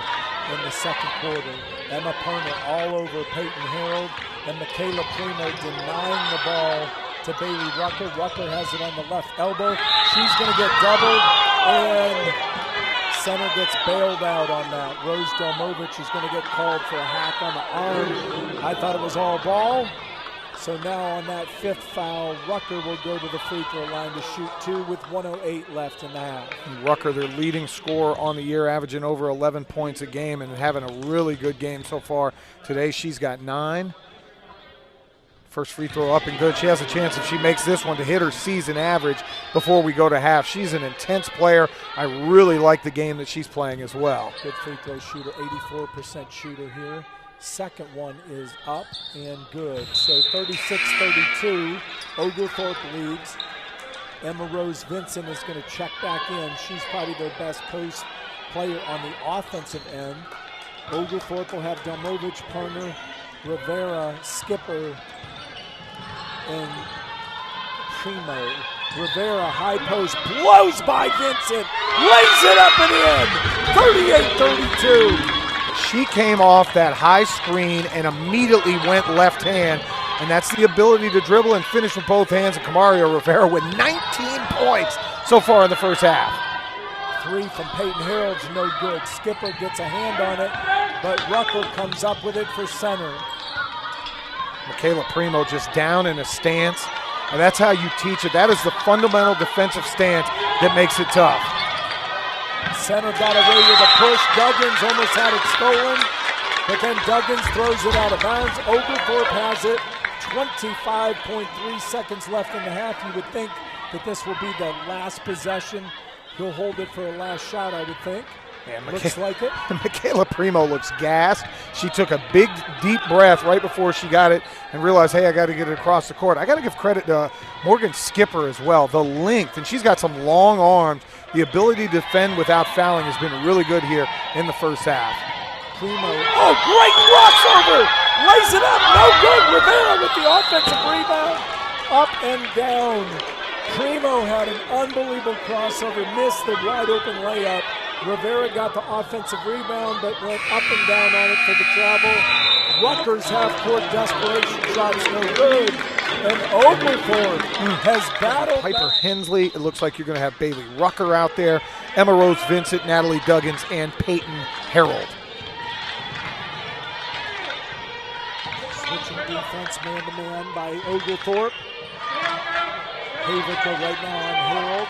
in the second quarter. Emma Perna all over Peyton Harold, and Michaela Primo denying the ball to Bailey Rucker. Rucker has it on the left elbow. She's going to get doubled, and Center gets bailed out on that. Rose Domovich is going to get called for a hack on the arm. I thought it was all ball. So now on that 5th foul, Rucker will go to the free throw line to shoot 2 with 1:08 left in the half. Rucker, their leading scorer on the year, averaging over 11 points a game and having a really good game so far today. She's got 9. First free throw up and good. She has a chance, if she makes this one, to hit her season average before we go to half. She's an intense player. I really like the game that she's playing as well. Good free throw shooter, 84% shooter here. Second one is up and good. So 36-32, Oglethorpe leads. Emma Rose Vincent is going to check back in. She's probably their best post player on the offensive end. Oglethorpe will have Domovich, Parner, Rivera, Skipper, and Primo. Rivera, high post, blows by Vincent, lays it up and in, 38-32. She came off that high screen and immediately went left hand, and that's the ability to dribble and finish with both hands. And Camario Rivera with 19 points so far in the first half. Three from Peyton Harold's no good. Skipper gets a hand on it, but Rucker comes up with it for center. Michaela Primo just down in a stance, and that's how you teach it. That is the fundamental defensive stance that makes it tough. Center got away with a push. Duggins almost had it stolen, but then Duggins throws it out of bounds. Oglethorpe has it. 25.3 seconds left in the half. You would think that this will be the last possession. He'll hold it for a last shot, I would think. Yeah, looks like it. Michaela Primo looks gassed. She took a big, deep breath right before she got it and realized, hey, I got to get it across the court. I got to give credit to Morgan Skipper as well. The length, and she's got some long arms. The ability to defend without fouling has been really good here in the first half. Primo, oh, great crossover! Lays it up, no good. Rivera with the offensive rebound. Up and down. Primo had an unbelievable crossover, missed the wide open layup. Rivera got the offensive rebound, but went up and down on it for the travel. Rutgers half-court desperation shots no good. And Oglethorpe has battled. Piper Hensley. It looks like you're going to have Bailey Rucker out there. Emma Rose Vincent, Natalie Duggins, and Peyton Harold. Switching defense man-to-man by Oglethorpe. Havica right now on Harold.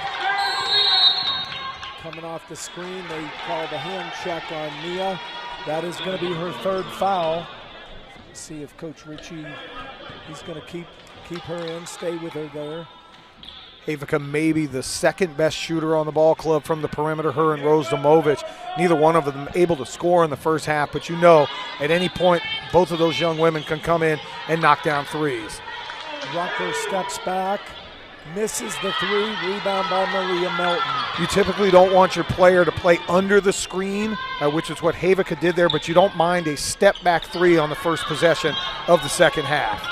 Coming off the screen, they call the hand check on Mia. That is going to be her third foul. Let's see if Coach Ritchie, he's going to keep her in, stay with her there. Havica maybe the second best shooter on the ball club from the perimeter, her and Rose Domovich. Neither one of them able to score in the first half, but you know at any point both of those young women can come in and knock down threes. Rucker steps back, misses the three, rebound by Malia Melton. You typically don't want your player to play under the screen, which is what Havica did there, but you don't mind a step-back three on the first possession of the second half.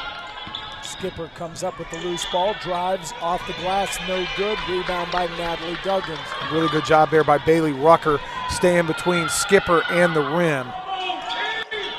Skipper comes up with the loose ball, drives off the glass, no good. Rebound by Natalie Duggins. Really good job there by Bailey Rucker, staying between Skipper and the rim.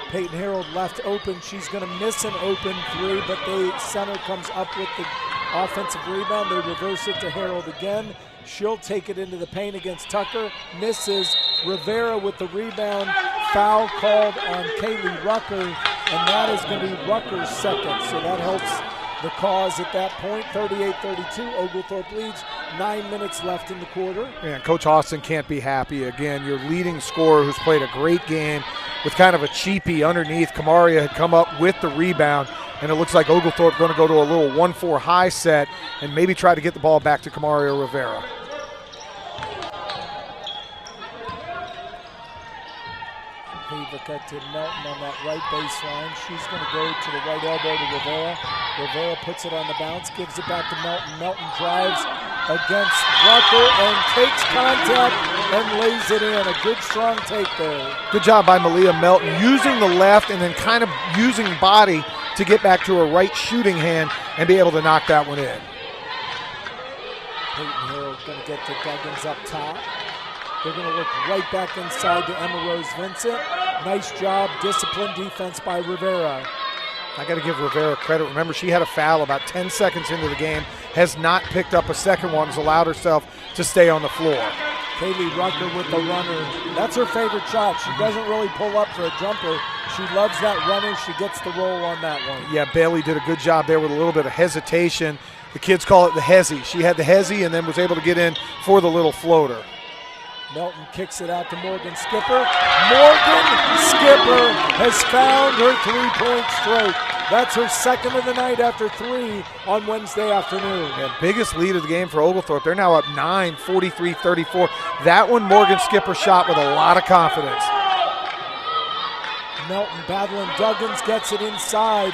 Peyton Harold left open. She's going to miss an open three, but the center comes up with the offensive rebound. They reverse it to Harold again. She'll take it into the paint against Tucker. Misses. Rivera with the rebound. Foul called on Kaylee Rucker, and that is going to be Rucker's second. So that helps the cause at that point. 38-32, Oglethorpe leads. 9 minutes left in the quarter. Man, Coach Austin can't be happy. Again, your leading scorer who's played a great game with kind of a cheapie underneath. Kamaria had come up with the rebound, and it looks like Oglethorpe going to go to a little 1-4 high set and maybe try to get the ball back to Kamaria Rivera. Havica to Melton on that right baseline. She's going to go to the right elbow to Rivera. Rivera puts it on the bounce, gives it back to Melton. Melton drives against Rucker and takes contact and lays it in. A good strong take there. Good job by Malia Melton, using the left and then kind of using body to get back to her right shooting hand and be able to knock that one in. Peyton Harold going to get to Duggins up top. They're going to look right back inside to Emma Rose Vincent. Nice job, disciplined defense by Rivera. I got to give Rivera credit. Remember, she had a foul about 10 seconds into the game, has not picked up a second one, has allowed herself to stay on the floor. Kaylee Rucker with the runner. That's her favorite shot. She doesn't really pull up for a jumper. She loves that runner. She gets the roll on that one. Yeah, Bailey did a good job there with a little bit of hesitation. The kids call it the hezzy. She had the hezzy and then was able to get in for the little floater. Melton kicks it out to Morgan Skipper. Morgan Skipper has found her three-point stroke. That's her second of the night after three on Wednesday afternoon. Yeah, biggest lead of the game for Oglethorpe. They're now up 9, 43-34. That one Morgan Skipper shot with a lot of confidence. Melton battling Duggins, gets it inside.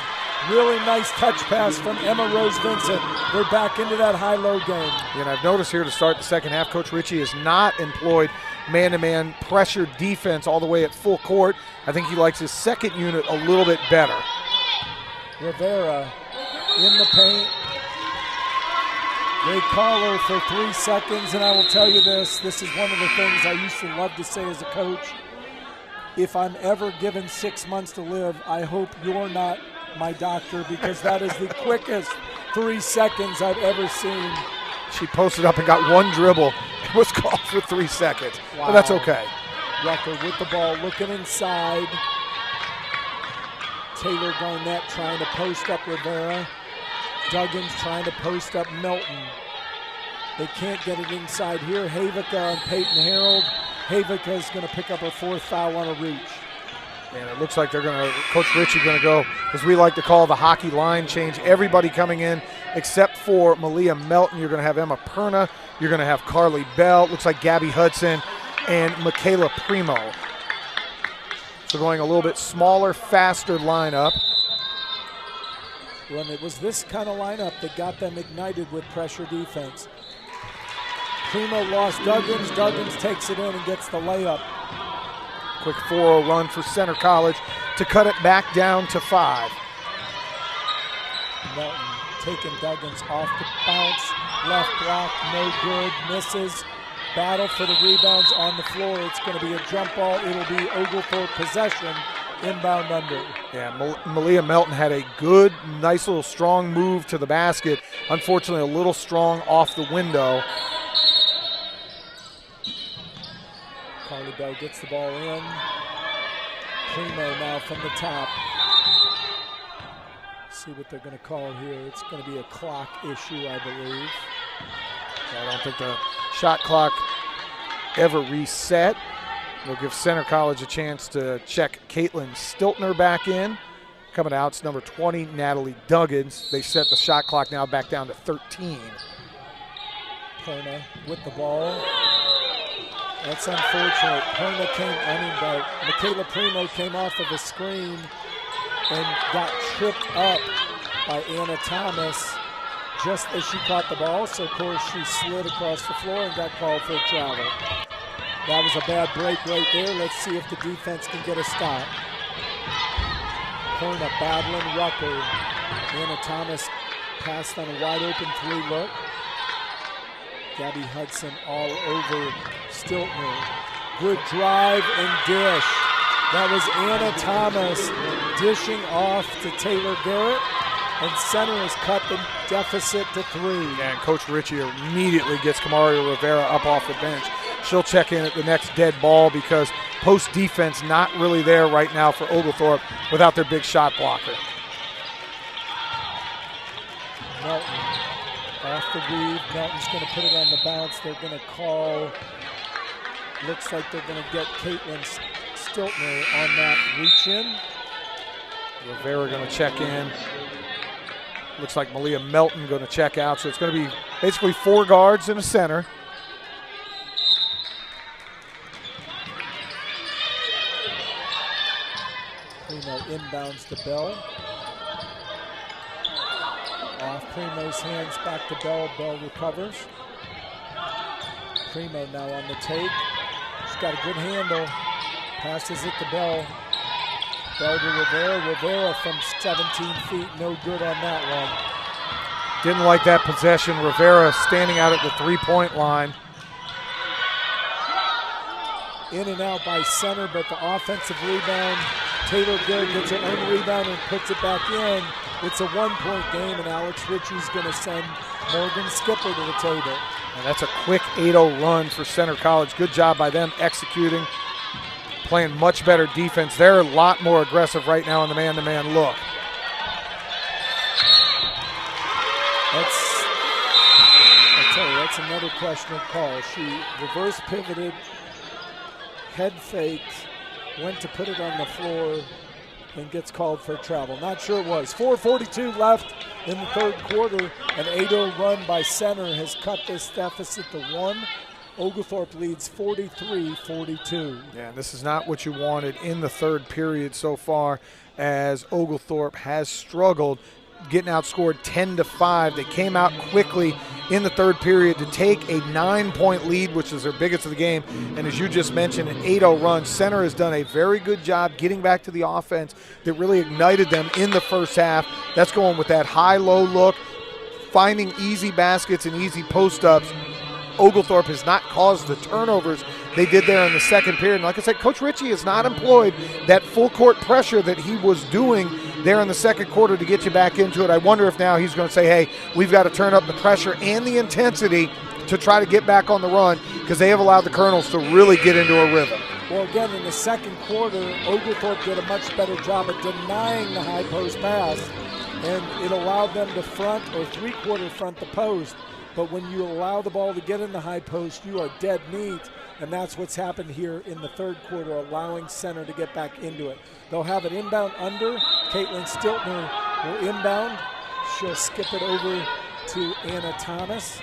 Really nice touch pass from Emma Rose Vincent. They're back into that high-low game. And I've noticed here to start the second half, Coach Ritchie has not employed man-to-man pressure defense all the way at full court. I think he likes his second unit a little bit better. Rivera in the paint. They call her for 3 seconds, and I will tell you this is one of the things I used to love to say as a coach. If I'm ever given 6 months to live, I hope you're not my doctor, because that is the quickest 3 seconds I've ever seen. She posted up and got one dribble and was called for 3 seconds. Wow. But that's okay. Rucker with the ball, looking inside. Taylor Garnett trying to post up Rivera. Duggins trying to post up Melton. They can't get it inside here. Havica and Peyton Harold. Havica is going to pick up her 4th foul on a reach. And it looks like they're going to, Coach Ritchie going to go, as we like to call the hockey line change. Everybody coming in except for Malia Melton. You're going to have Emma Perna. You're going to have Carly Bell. Looks like Gabby Hudson and Michaela Primo. So going a little bit smaller, faster lineup. When it was this kind of lineup that got them ignited with pressure defense. Primo lost Duggins. Duggins takes it in and gets the layup. Quick 4-0 run for Center College to cut it back down to 5. Melton taking Duggins off the bounce. Left block, no good, misses. Battle for the rebounds on the floor. It's going to be a jump ball. It'll be Oglethorpe possession, inbound under. Yeah, Malia Melton had a good, nice little strong move to the basket. Unfortunately, a little strong off the window. Carly Bell gets the ball in. Primo now from the top. See what they're going to call here. It's going to be a clock issue, I believe. I don't think the shot clock ever reset. It'll give Center College a chance to check Caitlin Stiltner back in. Coming out, it's number 20, Natalie Duggins. They set the shot clock now back down to 13. Perna with the ball. That's unfortunate. Michaela Primo came off of a screen and got tripped up by Anna Thomas just as she caught the ball. So, of course, she slid across the floor and got called for a travel. That was a bad break right there. Let's see if the defense can get a stop. Perna battling Rucker. Anna Thomas passed on a wide-open 3 look. Gabby Hudson all over Stiltner. Good drive and dish. That was Anna Thomas dishing off to Taylor Garrett, and Center has cut the deficit to 3. Yeah, and Coach Ritchie immediately gets Kamaria Rivera up off the bench. She'll check in at the next dead ball because post defense not really there right now for Oglethorpe without their big shot blocker. Melton off the weave. Melton's going to put it on the bounce. They're going to call. Looks like they're going to get Caitlin Stiltner on that reach in. Rivera going to check in. Looks like Malia Melton going to check out. So it's going to be basically 4 guards and a center. Primo inbounds to Bell. Off Primo's hands, back to Bell. Bell recovers. Primo now on the take. She's got a good handle. Passes it to Bell. Bell to Rivera. Rivera from 17 feet. No good on that one. Didn't like that possession. Rivera standing out at the 3-point line. In and out by Center, but the offensive rebound. Taylor Garrett gets her own rebound and puts it back in. It's a 1-point game, and Alex Ritchie's going to send Morgan Skipper to the table. And that's a quick 8-0 run for Center College. Good job by them executing, playing much better defense. They're a lot more aggressive right now in the man-to-man look. I'll tell you, that's another questionable call. She reverse pivoted, head faked, went to put it on the floor, and gets called for travel. Not sure it was. 4:42 left in the third quarter. An 8-0 run by Center has cut this deficit to 1. Oglethorpe leads 43-42. Yeah, and this is not what you wanted in the third period so far, as Oglethorpe has struggled getting outscored 10-5. They came out quickly in the third period to take a 9-point lead, which is their biggest of the game. And as you just mentioned, an 8-0 run. Center has done a very good job getting back to the offense that really ignited them in the first half. That's going with that high-low look, finding easy baskets and easy post-ups. Oglethorpe has not caused the turnovers they did there in the second period. And like I said, Coach Ritchie has not employed that full court pressure that he was doing there in the second quarter to get you back into it. I wonder if now he's going to say, hey, we've got to turn up the pressure and the intensity to try to get back on the run, because they have allowed the Colonels to really get into a rhythm. Well, again, in the second quarter, Oglethorpe did a much better job at denying the high post pass, and it allowed them to front or three-quarter front the post. But when you allow the ball to get in the high post, you are dead meat, and that's what's happened here in the third quarter, allowing center to get back into it. They'll have it inbound under. Caitlin Stiltner will inbound. She'll skip it over to Anna Thomas,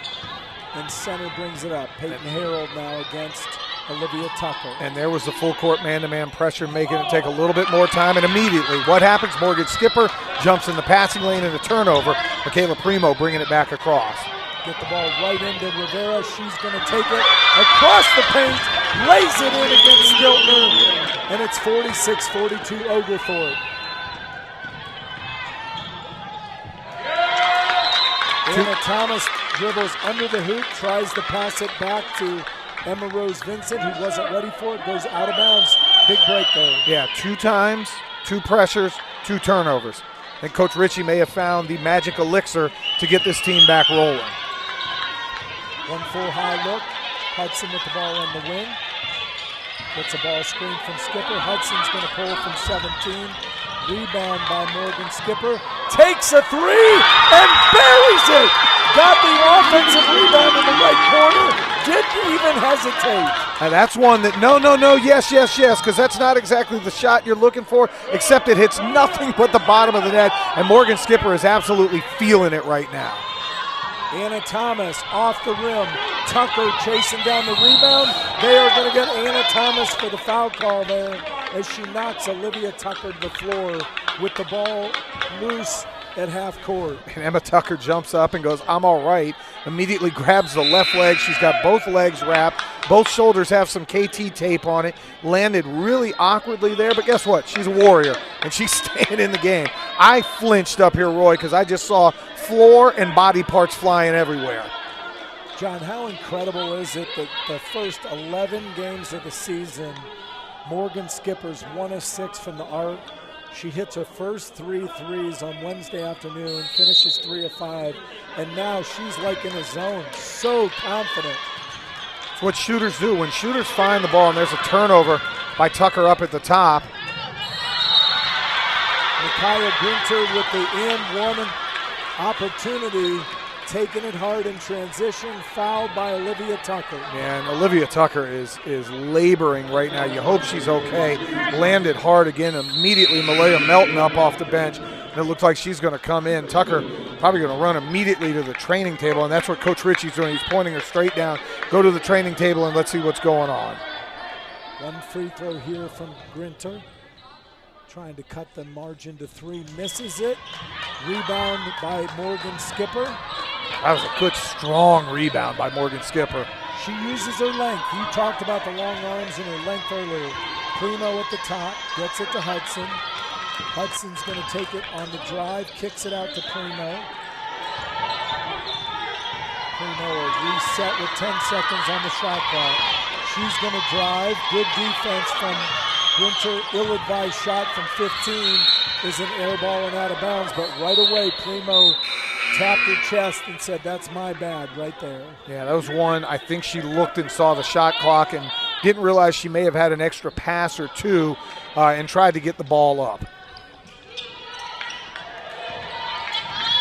and center brings it up. Peyton Harold now against Olivia Tucker. And there was the full court man-to-man pressure, making it take a little bit more time. And immediately, what happens? Morgan Skipper jumps in the passing lane and a turnover. Michaela Primo bringing it back across. Get the ball right into Rivera. She's going to take it across the paint, lays it in against Stiltner, and it's 46-42 Oglethorpe. Anna Thomas dribbles under the hoop, tries to pass it back to Emma Rose Vincent, who wasn't ready for it, goes out of bounds. Big break there. Yeah, 2 times, 2 pressures, 2 turnovers. I think Coach Ritchie may have found the magic elixir to get this team back rolling. One full high look. Hudson with the ball on the wing. Gets a ball screen from Skipper. Hudson's going to pull from 17. Rebound by Morgan Skipper. Takes a three and buries it. Got the offensive rebound in the right corner. Didn't even hesitate. And that's one that no, yes, because that's not exactly the shot you're looking for, except it hits nothing but the bottom of the net. And Morgan Skipper is absolutely feeling it right now. Anna Thomas off the rim. Tucker chasing down the rebound. They are going to get Anna Thomas for the foul call there as she knocks Olivia Tucker to the floor with the ball loose at half court. And Emma Tucker jumps up and goes, I'm all right. Immediately grabs the left leg. She's got both legs wrapped. Both shoulders have some KT tape on it. Landed really awkwardly there, but guess what? She's a warrior, and she's staying in the game. I flinched up here, Roy, because I just saw floor and body parts flying everywhere. John, how incredible is it that the first 11 games of the season, Morgan Skipper's 1 of 6 from the arc. She hits her first 3 threes on Wednesday afternoon, finishes 3 of 5, and now she's like in a zone, so confident. It's what shooters do. When shooters find the ball and there's a turnover by Tucker up at the top. Micaiah Grinter with the and one opportunity, taking it hard in transition, fouled by Olivia Tucker. And Olivia Tucker is laboring right now. You hope she's okay. Landed hard again. Immediately Malaya Melton up off the bench. And it looks like she's going to come in. Tucker probably going to run immediately to the training table, and that's what Coach Ritchie's doing. He's pointing her straight down. Go to the training table and let's see what's going on. One free throw here from Grinter. Trying to cut the margin to 3, misses it. Rebound by Morgan Skipper. That was a good, strong rebound by Morgan Skipper. She uses her length. You talked about the long arms and her length earlier. Primo at the top, gets it to Hudson. Hudson's going to take it on the drive, kicks it out to Primo. Primo will reset with 10 seconds on the shot clock. She's going to drive. Good defense from Grinter. Ill-advised shot from 15 is an air ball and out of bounds, but right away Primo tapped her chest and said, that's my bad right there. Yeah, that was one. I think she looked and saw the shot clock and didn't realize she may have had an extra pass or two and tried to get the ball up.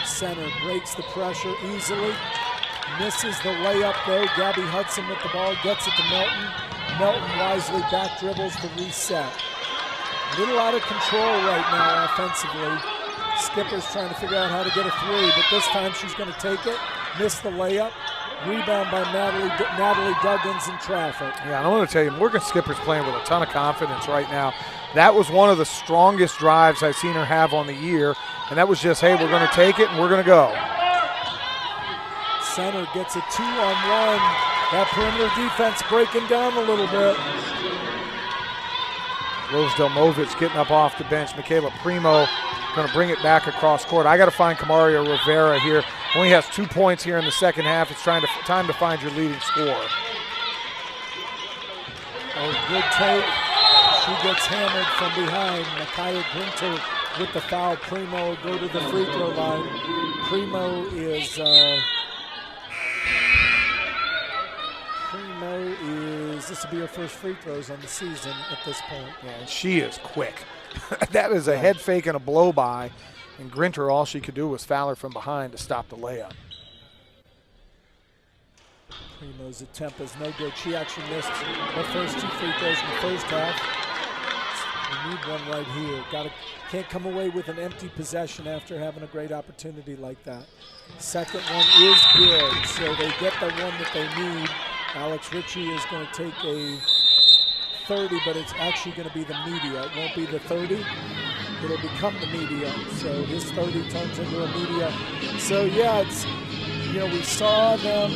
Center breaks the pressure easily. Misses the layup though. Gabby Hudson with the ball, gets it to Melton. Melton wisely back dribbles to reset. A little out of control right now offensively. Skipper's trying to figure out how to get a 3, but this time she's going to take it. Miss the layup. Rebound by Natalie Duggins in traffic. Yeah, and I want to tell you, Morgan Skipper's playing with a ton of confidence right now. That was one of the strongest drives I've seen her have on the year, and that was just, hey, we're going to take it and we're going to go. Center gets a 2-on-1. That perimeter defense breaking down a little bit. Rose Delmovich getting up off the bench. Michaela Primo going to bring it back across court. I got to find Camaria Rivera here. Only has 2 points here in the second half. It's time to find your leading scorer. Oh, good take. She gets hammered from behind. Micaiah Grinter with the foul. Primo go to the free throw line. Primo this will be her first free throws on the season at this point. Yeah, and she is quick. That is a head fake and a blow by, and Grinter, all she could do was foul her from behind to stop the layup. Primo's attempt is no good. She actually missed her first 2 free throws in the first half. We need one right here. Can't come away with an empty possession after having a great opportunity like that. Second one is good, so they get the one that they need. Alex Ritchie is going to take a 30, but it's actually going to be the media. It won't be the 30. It'll become the media. So his 30 turns into a media. So yeah, we saw them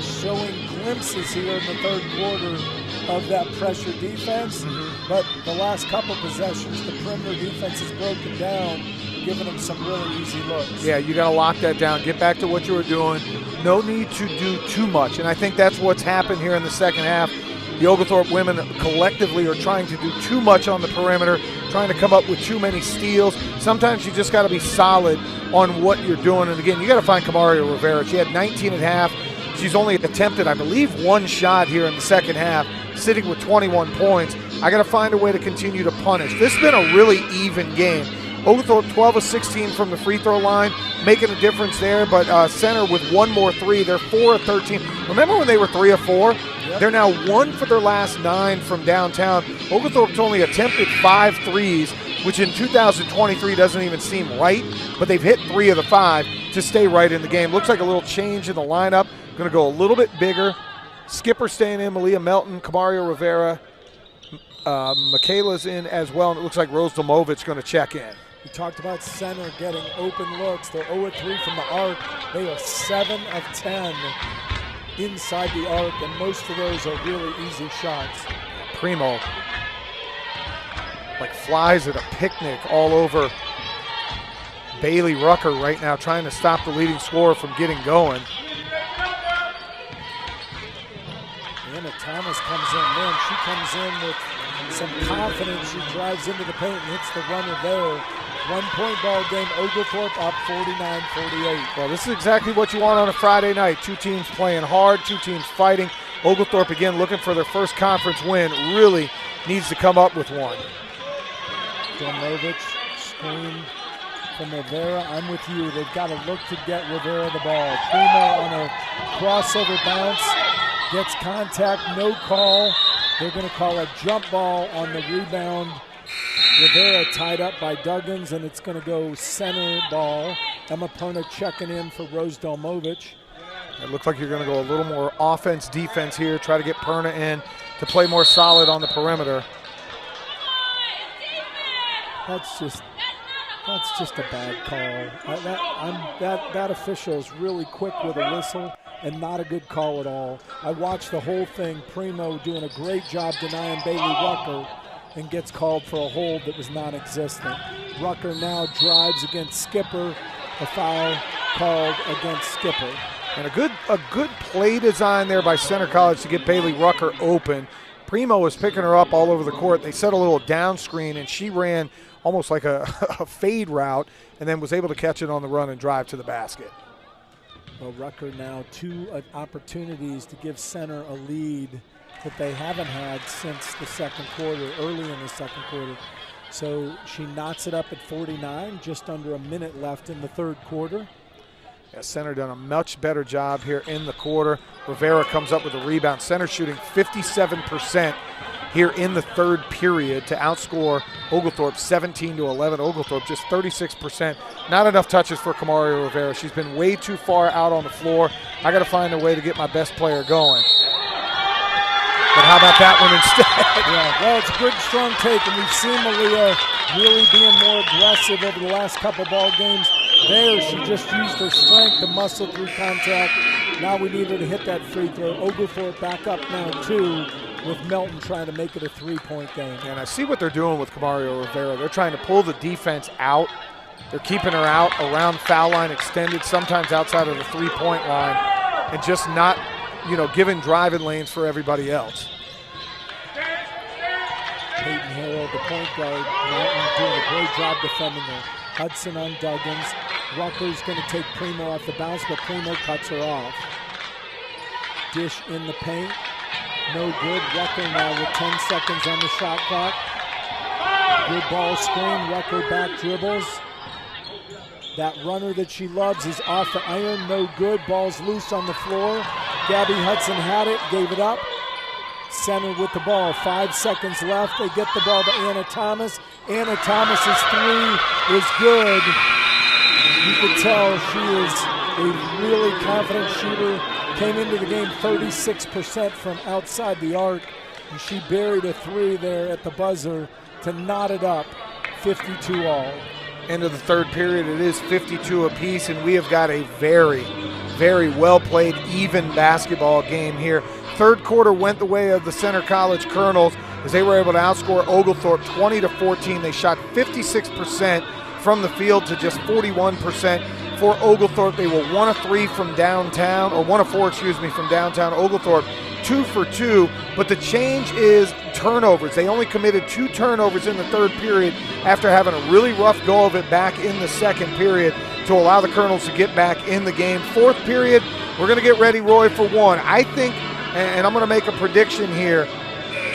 showing glimpses here in the third quarter of that pressure defense. But the last couple possessions, the perimeter defense has broken down, giving them some really easy looks. Yeah, you got to lock that down. Get back to what you were doing. No need to do too much, and I think that's what's happened here in the second half. The Oglethorpe women collectively are trying to do too much on the perimeter, trying to come up with too many steals. Sometimes you just got to be solid on what you're doing. And again, you got to find Camaria Rivera. She had 19 and a half. She's only attempted, I believe, 1 shot here in the second half, sitting with 21 points. I got to find a way to continue to punish. This has been a really even game. Oglethorpe 12 of 16 from the free throw line, making a difference there, but Center with 1 more 3. They're 4 of 13. Remember when they were 3 of 4? Yep. They're now 1 for their last 9 from downtown. Oglethorpe's only attempted 5 threes, which in 2023 doesn't even seem right, but they've hit 3 of the 5 to stay right in the game. Looks like a little change in the lineup. Going to go a little bit bigger. Skipper staying in, Malia Melton, Camaria Rivera. Michaela's in as well, and it looks like Rose Delmovich going to check in. We talked about Center getting open looks. They're 0-3 from the arc. They are 7 of 10 inside the arc, and most of those are really easy shots. Primo like flies at a picnic all over Bailey Rucker right now, trying to stop the leading scorer from getting going. Anna Thomas comes in. Man, she comes in with some confidence. She drives into the paint and hits the runner there. 1-point ball game. Oglethorpe up 49-48. Well, this is exactly what you want on a Friday night. 2 teams playing hard, 2 teams fighting. Oglethorpe, again, looking for their first conference win. Really needs to come up with one. Delmovich, screen from Rivera. I'm with you. They've got to look to get Rivera the ball. Primo on a crossover bounce. Gets contact, no call. They're going to call a jump ball on the rebound. Rivera tied up by Duggins, and it's going to go center ball. Emma Perna checking in for Rose Delmovich. It looks like you're going to go a little more offense, defense here. Try to get Perna in to play more solid on the perimeter. That's just a bad call. That official is really quick with a whistle and not a good call at all. I watched the whole thing. Primo doing a great job denying Bailey Rucker and gets called for a hold that was non-existent. Rucker now drives against Skipper. A foul called against Skipper. And a good play design there by Center College to get Bailey Rucker open. Primo was picking her up all over the court. They set a little down screen, and she ran almost like a fade route and then was able to catch it on the run and drive to the basket. Well, Rucker now 2 opportunities to give Center a lead that they haven't had since the second quarter, early in the second quarter. So she knots it up at 49, just under a minute left in the third quarter. Yeah, Center done a much better job here in the quarter. Rivera comes up with a rebound. Center shooting 57% here in the third period to outscore Oglethorpe 17-11. Oglethorpe just 36%. Not enough touches for Kamaria Rivera. She's been way too far out on the floor. I got to find a way to get my best player going. But how about that one instead? Yeah, well, it's a good, strong take, and we've seen Malia really being more aggressive over the last couple ball games. There, she just used her strength to muscle through contact. Now we need her to hit that free throw. Oglethorpe back up now, 2, with Melton trying to make it a 3-point game. And I see what they're doing with Kamaria Rivera. They're trying to pull the defense out. They're keeping her out around foul line extended, sometimes outside of the 3-point line, and just not, giving driving lanes for everybody else. Peyton Harrell, the point guard, Melton doing a great job defending her. Hudson on Duggins. Rucker's going to take Primo off the bounce, but Primo cuts her off. Dish in the paint. No good. Rucker now with 10 seconds on the shot clock. Good ball screen. Rucker back dribbles. That runner that she loves is off the iron. No good. Ball's loose on the floor. Gabby Hudson had it, gave it up. Center with the ball. 5 seconds left. They get the ball to Anna Thomas. Anna Thomas's 3 is good. You can tell she is a really confident shooter. Came into the game 36% from outside the arc, and she buried a 3 there at the buzzer to knot it up, 52 all. End of the third period, it is 52 apiece, and we have got a very, very well-played, even basketball game here. Third quarter went the way of the Center College Colonels as they were able to outscore Oglethorpe 20-14. They shot 56% from the field to just 41% for Oglethorpe. They were 1 of 3 from downtown, or 1 of 4, from downtown. Oglethorpe 2 for 2, but the change is turnovers. They only committed 2 turnovers in the third period after having a really rough go of it back in the second period to allow the Colonels to get back in the game. Fourth period, we're going to get ready, Roy, for one. I think, and I'm going to make a prediction here,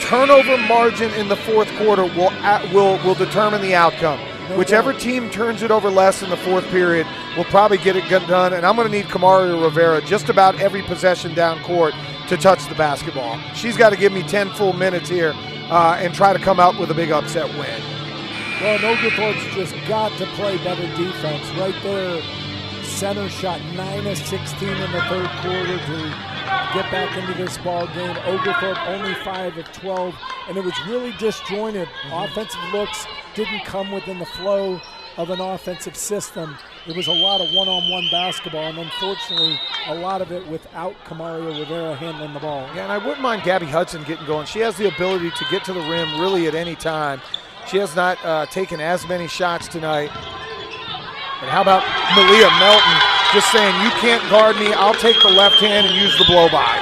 turnover margin in the fourth quarter will determine the outcome. Whichever team turns it over less in the fourth period will probably get it done, and I'm going to need Kamaria Rivera just about every possession down court to touch the basketball. She's got to give me 10 full minutes here and try to come out with a big upset win. Well, and Oglethorpe's just got to play better defense. Right there, Center shot 9 of 16 in the third quarter to get back into this ball game. Oglethorpe only 5 of 12, and it was really disjointed. Offensive looks didn't come within the flow of an offensive system. It was a lot of one-on-one basketball, and unfortunately, a lot of it without Kamaria Rivera handling the ball. Yeah, and I wouldn't mind Gabby Hudson getting going. She has the ability to get to the rim really at any time. She has not taken as many shots tonight. But how about Malia Melton just saying, you can't guard me, I'll take the left hand and use the blow-by.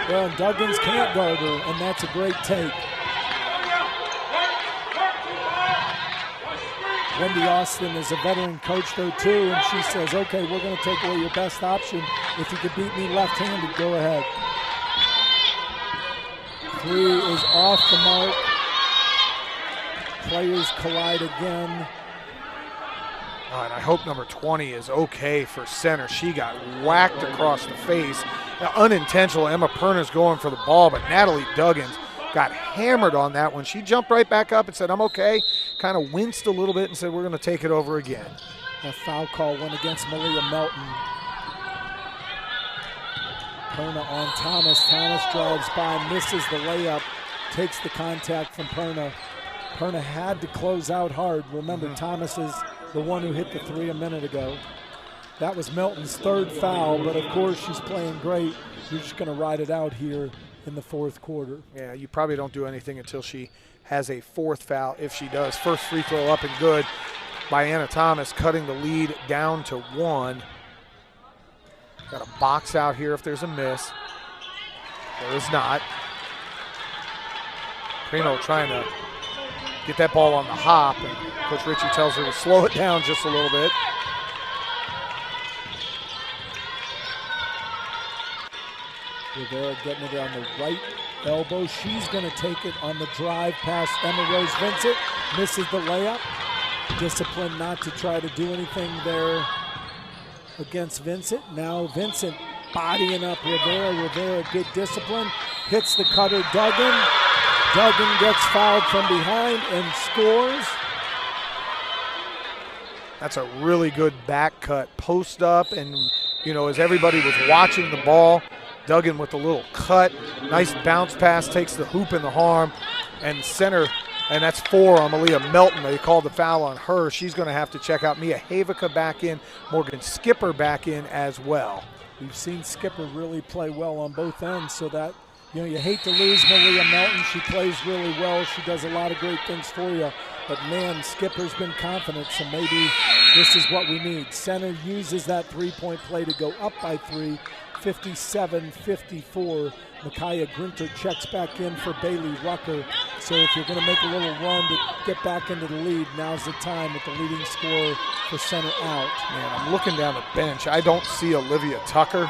Well, Duggins can't guard her, and that's a great take. Wendy Austin is a veteran coach though too, and she says, okay, we're going to take away your best option. If you could beat me left-handed, go ahead. 3 is off the mark. Players collide again. Oh, and I hope number 20 is okay for Center. She got whacked across the face. Now, unintentional, Emma Perna's going for the ball, but Natalie Duggins got hammered on that one. She jumped right back up and said, I'm okay. Kind of winced a little bit and said, we're going to take it over again. That foul call went against Malia Melton. Perna on Thomas. Thomas drives by, misses the layup, takes the contact from Perna. Perna had to close out hard. Remember, Thomas is the one who hit the 3 a minute ago. That was Melton's 3rd foul, but of course she's playing great. You're just going to ride it out here in the 4th quarter. Yeah, you probably don't do anything until she has a 4th foul, if she does. First free throw up and good by Anna Thomas, cutting the lead down to 1. Got a box out here if there's a miss. There is not. Primo trying to get that ball on the hop, and Coach Ritchie tells her to slow it down just a little bit. Rivera getting it on the right elbow. She's going to take it on the drive past Emma Rose Vincent. Misses the layup. Discipline not to try to do anything there against Vincent. Now Vincent bodying up Rivera. Rivera, good discipline. Hits the cutter, Duggan. Duggan gets fouled from behind and scores. That's a really good back cut. Post up, and, you know, as everybody was watching the ball, Duggan with a little cut. Nice bounce pass, takes the hoop in the arm, and center, and that's 4 on Malia Melton. They called the foul on her. She's going to have to check out. Mia Havica back in, Morgan Skipper back in as well. We've seen Skipper really play well on both ends, so that, you know, you hate to lose Malia Melton. She plays really well. She does a lot of great things for you. But, man, Skipper's been confident, so maybe this is what we need. Center uses that three-point play to go up by 3, 57-54. Micaiah Grinter checks back in for Bailey Rucker. So if you're going to make a little run to get back into the lead, now's the time with the leading scorer for center out. Man, I'm looking down the bench. I don't see Olivia Tucker.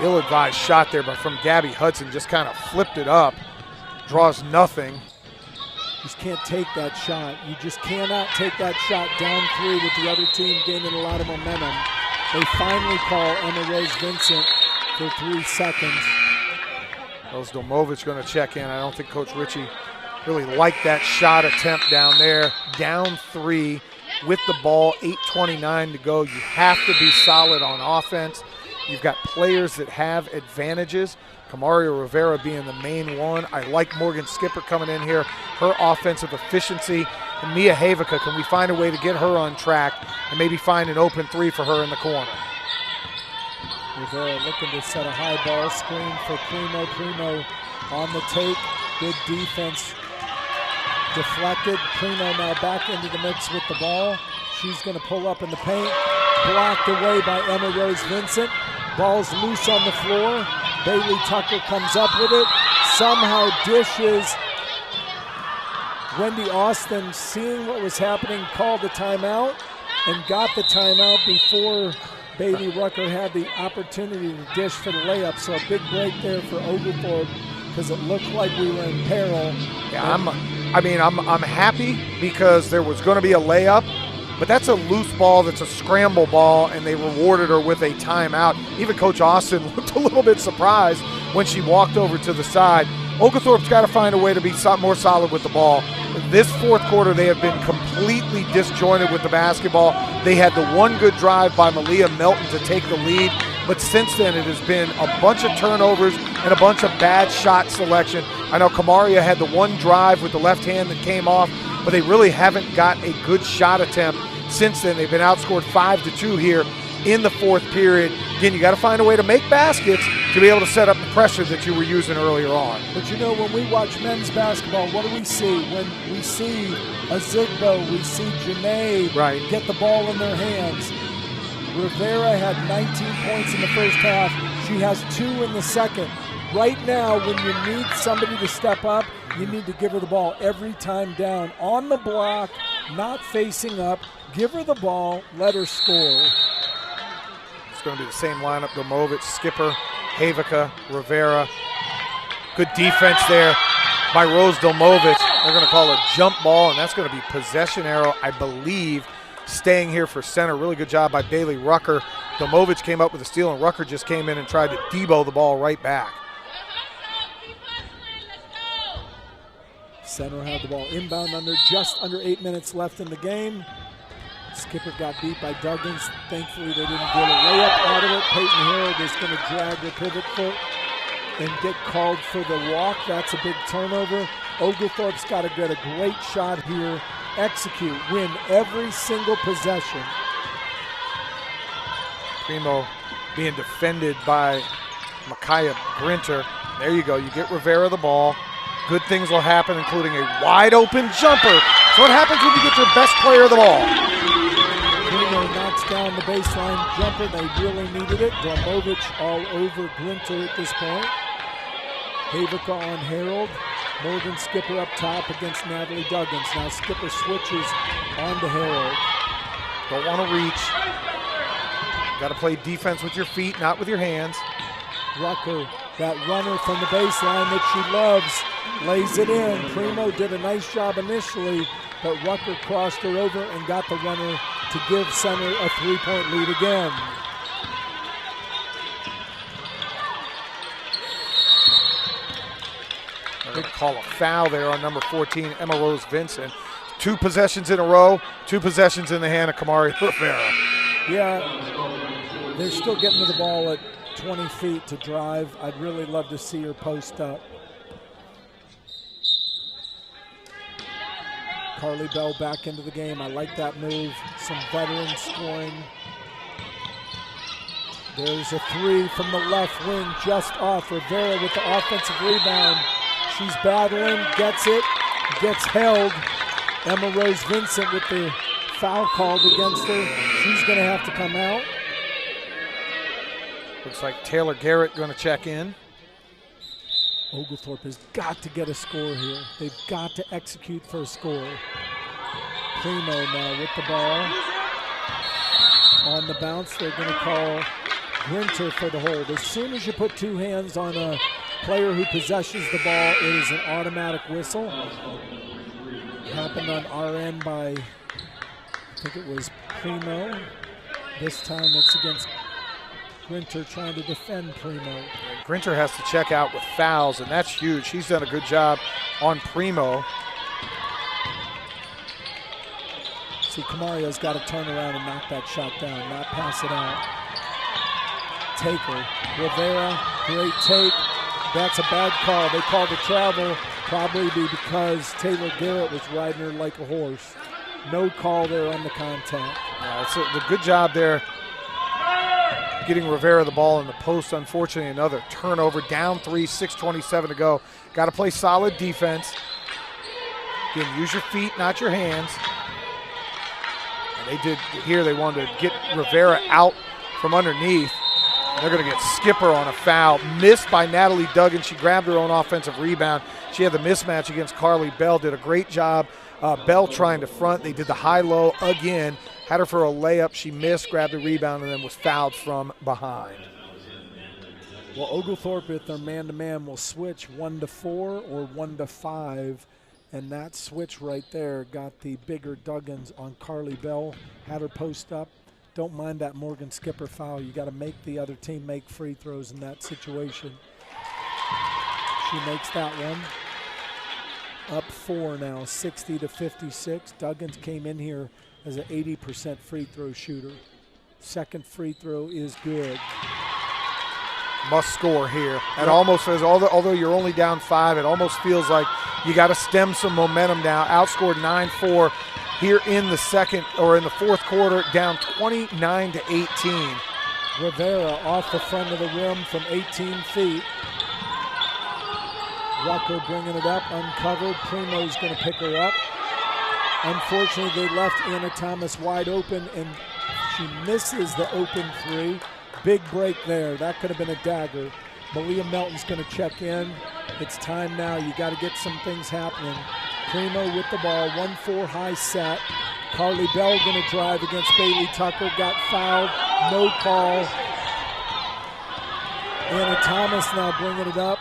Ill-advised shot there, but from Gabby Hudson, just kind of flipped it up. Draws nothing. Just can't take that shot. You just cannot take that shot down 3 with the other team gaining a lot of momentum. They finally call Emma Rose Vincent for 3 seconds. Rose Domovich going to check in. I don't think Coach Ritchie really liked that shot attempt down there. Down 3 with the ball, 8:29 to go. You have to be solid on offense. You've got players that have advantages. Kamaria Rivera being the main one. I like Morgan Skipper coming in here. Her offensive efficiency. And Mia Havica, can we find a way to get her on track and maybe find an open 3 for her in the corner? Rivera looking to set a high ball screen for Primo. Primo on the take. Good defense. Deflected. Primo now back into the mix with the ball. She's going to pull up in the paint. Blocked away by Emma Rose Vincent. Ball's loose on the floor. Bailey Tucker comes up with it. Somehow dishes. Wendy Austin, seeing what was happening, called the timeout and got the timeout before Bailey Rucker had the opportunity to dish for the layup. So a big break there for Oglethorpe because it looked like we were in peril. Yeah, I'm happy because there was going to be a layup, but that's a loose ball, that's a scramble ball, and they rewarded her with a timeout. Even Coach Austin looked a little bit surprised when she walked over to the side. Oglethorpe's got to find a way to be more solid with the ball. This fourth quarter, they have been completely disjointed with the basketball. They had the one good drive by Malia Melton to take the lead, but since then it has been a bunch of turnovers and a bunch of bad shot selection. I know Kamaria had the one drive with the left hand that came off, but they really haven't got a good shot attempt since then. They've been outscored 5-2 here in the fourth period. Again, you got to find a way to make baskets to be able to set up the pressure that you were using earlier on. But you know, when we watch men's basketball, what do we see? When we see a Zigbo, we see Janae get the ball in their hands. Rivera had 19 points in the first half. She has 2 in the second. Right now, when you need somebody to step up, you need to give her the ball every time down. On the block, not facing up. Give her the ball, let her score. It's going to be the same lineup: Domovich, Skipper, Havica, Rivera. Good defense there by Rose Domovich. They're going to call a jump ball, and that's going to be possession arrow, I believe, staying here for center. Really good job by Bailey Rucker. Domovich came up with a steal, and Rucker just came in and tried to Debo the ball right back. Center had the ball inbound just under 8 minutes left in the game. Skipper got beat by Duggins. Thankfully, they didn't get a layup out of it. Peyton Harold is going to drag the pivot foot and get called for the walk. That's a big turnover. Oglethorpe's got to get a great shot here, execute, win every single possession. Primo being defended by Micaiah Grinter. There you go. You get Rivera the ball. Good things will happen, including a wide open jumper. So what happens when you get your best player of the ball? Primo knocks down the baseline jumper. They really needed it. Domovich all over Grinter at this point. Havica on Harold. Morgan Skipper up top against Natalie Duggins. Now Skipper switches on to Harold. Don't want to reach. Got to play defense with your feet, not with your hands. Rucker, that runner from the baseline that she loves, lays it in. Primo did a nice job initially, but Rucker crossed her over and got the runner to give center a three-point lead again. They're They're going to call a foul there on number 14, Emma Rose Vincent. 2 possessions in a row, 2 possessions in the hand of Kamari Rivera. Yeah, they're still getting to the ball at 20 feet to drive. I'd really love to see her post up. Carly Bell back into the game. I like that move. Some veteran scoring. There's a 3 from the left wing, just off. Rivera with the offensive rebound. She's battling, gets it, gets held. Emma Rose Vincent with the foul called against her. She's going to have to come out. Looks like Taylor Garrett going to check in. Oglethorpe has got to get a score here. They've got to execute for a score. Primo now with the ball. On the bounce, they're going to call Grinter for the hold. As soon as you put 2 hands on a player who possesses the ball, it is an automatic whistle. It happened on our end by, I think it was Primo. This time it's against Grinter trying to defend Primo. Grinter has to check out with fouls, and that's huge. He's done a good job on Primo. See, Camario's got to turn around and knock that shot down, not pass it out. Taker, Rivera, great take. That's a bad call. They called the travel, probably because Taylor Garrett was riding her like a horse. No call there on the contact. Yeah, it's a good job there getting Rivera the ball in the post. Unfortunately, another turnover. Down 3, 6:27 to go. Got to play solid defense. Again, use your feet, not your hands. And they did here. They wanted to get Rivera out from underneath. They're going to get Skipper on a foul. Missed by Natalie Duggan. She grabbed her own offensive rebound. She had the mismatch against Carly Bell. Did a great job. Bell trying to front. They did the high-low again. Had her for a layup. She missed, grabbed the rebound, and then was fouled from behind. Well, Oglethorpe, if they're man-to-man, will switch 1 to 4 or 1 to 5. And that switch right there got the bigger Duggans on Carly Bell. Had her post up. Don't mind that Morgan Skipper foul. You got to make the other team make free throws in that situation. She makes that one. Up 4 now, 60 to 56. Duggans came in here as an 80% free throw shooter. Second free throw is good. Must score here. It almost says, although you're only down 5, it almost feels like you got to stem some momentum now. Outscored 9-4 here in the second or in the fourth quarter, down 29 to 18. Rivera off the front of the rim from 18 feet. Rucker bringing it up, uncovered. Primo's going to pick her up. Unfortunately, they left Anna Thomas wide open, and she misses the open 3. Big break there. That could have been a dagger. Malia Melton's going to check in. It's time now. You got to get some things happening. Primo with the ball, 1-4 high set. Carly Bell going to drive against Bailey Tucker. Got fouled. No call. Anna Thomas now bringing it up.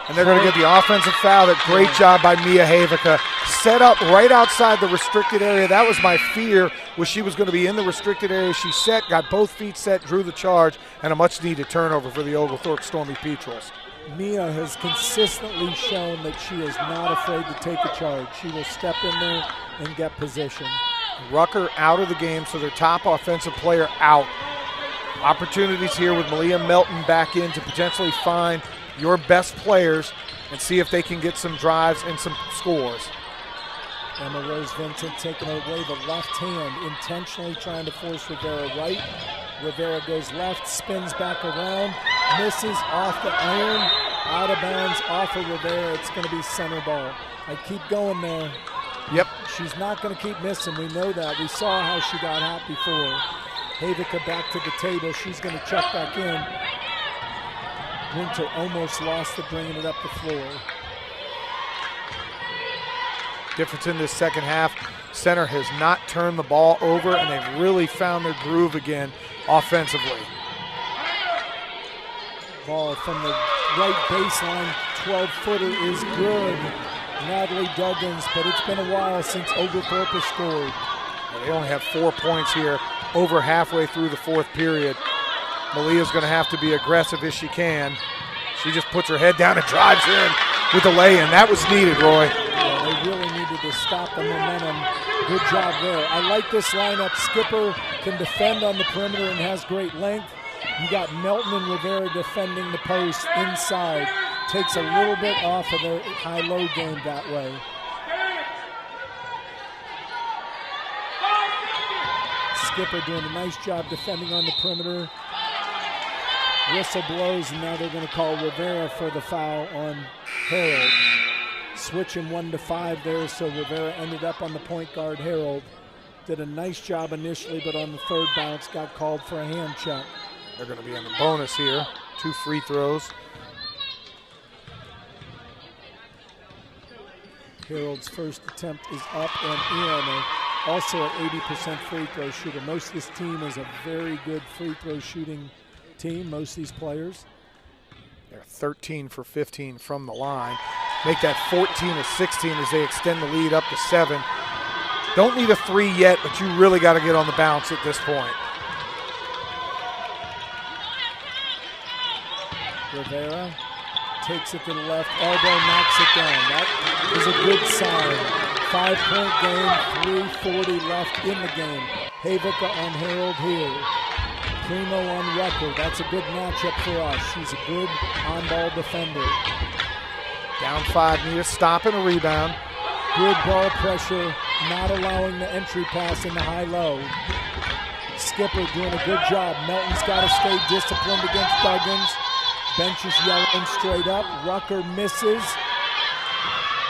And they're going to get the offensive foul. That great job by Mia Havica. Set up right outside the restricted area. That was my fear, was she was going to be in the restricted area. She set, got both feet set, drew the charge, and a much-needed turnover for the Oglethorpe Stormy Petrels. Mia has consistently shown that she is not afraid to take a charge. She will step in there and get position. Rucker out of the game, so their top offensive player out. Opportunities here with Malia Melton back in to potentially find your best players and see if they can get some drives and some scores. Emma Rose Vincent taking away the left hand, intentionally trying to force Rivera right. Rivera goes left, spins back around, misses off the iron, out of bounds, off of Rivera. It's going to be center ball. I keep going there. Yep. She's not going to keep missing. We know that. We saw how she got hot before. Havica back to the table. She's going to check back in. Winter almost lost it, bringing it up the floor. Difference in this second half, center has not turned the ball over, and they've really found their groove again offensively. Ball from the right baseline, 12-footer is good. Natalie Duggans, but it's been a while since Oglethorpe has scored. They only have 4 points here, over halfway through the fourth period. Malia's going to have to be aggressive as she can. She just puts her head down and drives in with the lay-in. That was needed, Roy. Yeah, they really needed to stop the momentum. Good job there. I like this lineup. Skipper can defend on the perimeter and has great length. You got Melton and Rivera defending the post inside. Takes a little bit off of the high-low game that way. Skipper doing a nice job defending on the perimeter. Whistle blows, and now they're going to call Rivera for the foul on Harold. Switching 1 to 5 there, so Rivera ended up on the point guard. Harold did a nice job initially, but on the third bounce got called for a hand check. They're going to be on the bonus here. 2 free throws. Harold's first attempt is up and in. Also an 80% free throw shooter. Most of this team is a very good free throw shooting team, most of these players. They're 13 for 15 from the line. Make that 14 to 16 as they extend the lead up to 7. Don't need a 3 yet, but you really got to get on the bounce at this point. Rivera takes it to the left, elbow knocks it down. That is a good sign. 5-point game, 3:40 left in the game. Havica on Harold here. Primo on Rucker. That's a good matchup for us. She's a good on-ball defender. Down 5, need a stop and a rebound. Good ball pressure, not allowing the entry pass in the high-low. Skipper doing a good job. Melton's got to stay disciplined against Duggins. Bench is yelling straight up. Rucker misses.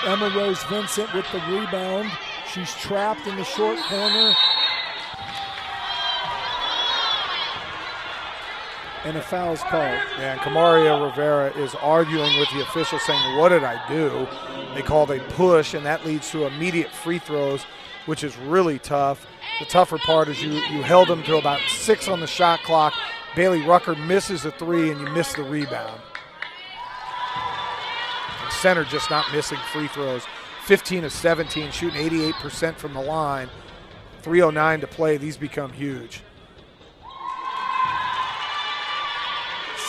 Emma Rose Vincent with the rebound. She's trapped in the short corner. And a foul's called. Yeah, and Kamaria Rivera is arguing with the official saying, what did I do? They called a push, and that leads to immediate free throws, which is really tough. The tougher part is you held them to about 6 on the shot clock. Bailey Rucker misses a 3, and you miss the rebound. And center just not missing free throws. 15 of 17, shooting 88% from the line. 3:09 to play. These become huge.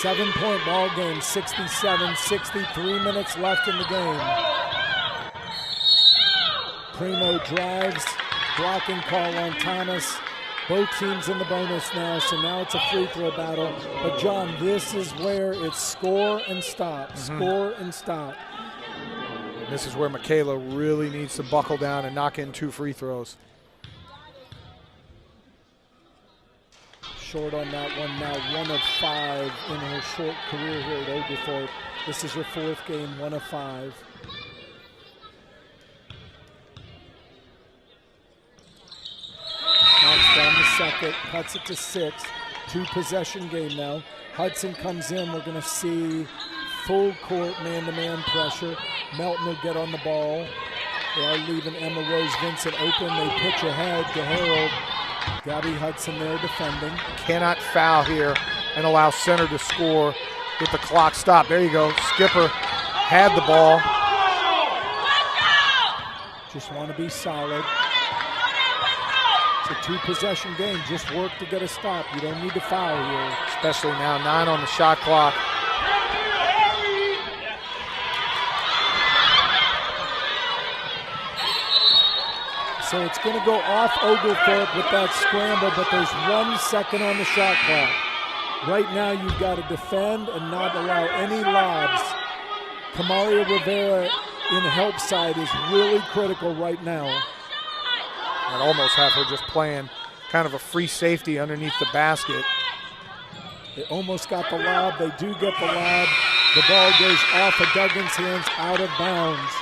7-point ball game, 67-60, 3 minutes left in the game. Primo drives, blocking call on Thomas. Both teams in the bonus now, so now it's a free throw battle. But John, this is where it's score and stop, score and stop. This is where Michaela really needs to buckle down and knock in 2 free throws. Short on that one now, 1 of 5 in her short career here at Oglethorpe. This is her 4th game, 1 of 5. Knocks down the second, cuts it to 6. 2-possession game now. Hudson comes in, we're gonna see full court man-to-man pressure. Melton will get on the ball. They are leaving Emma Rose Vincent open. They pitch ahead to Harold. Gabby Hudson there defending. Cannot foul here and allow center to score with the clock stopped. There you go. Skipper had the ball. Just want to be solid. It's a 2-possession game. Just work to get a stop. You don't need to foul here. Especially now, 9 on the shot clock. So it's going to go off Oglethorpe with that scramble, but there's 1 second on the shot clock. Right now you've got to defend and not allow any lobs. Kamaria Rivera in the help side is really critical right now. I'd almost have her just playing kind of a free safety underneath the basket. They almost got the lob. They do get the lob. The ball goes off of Duggan's hands, out of bounds.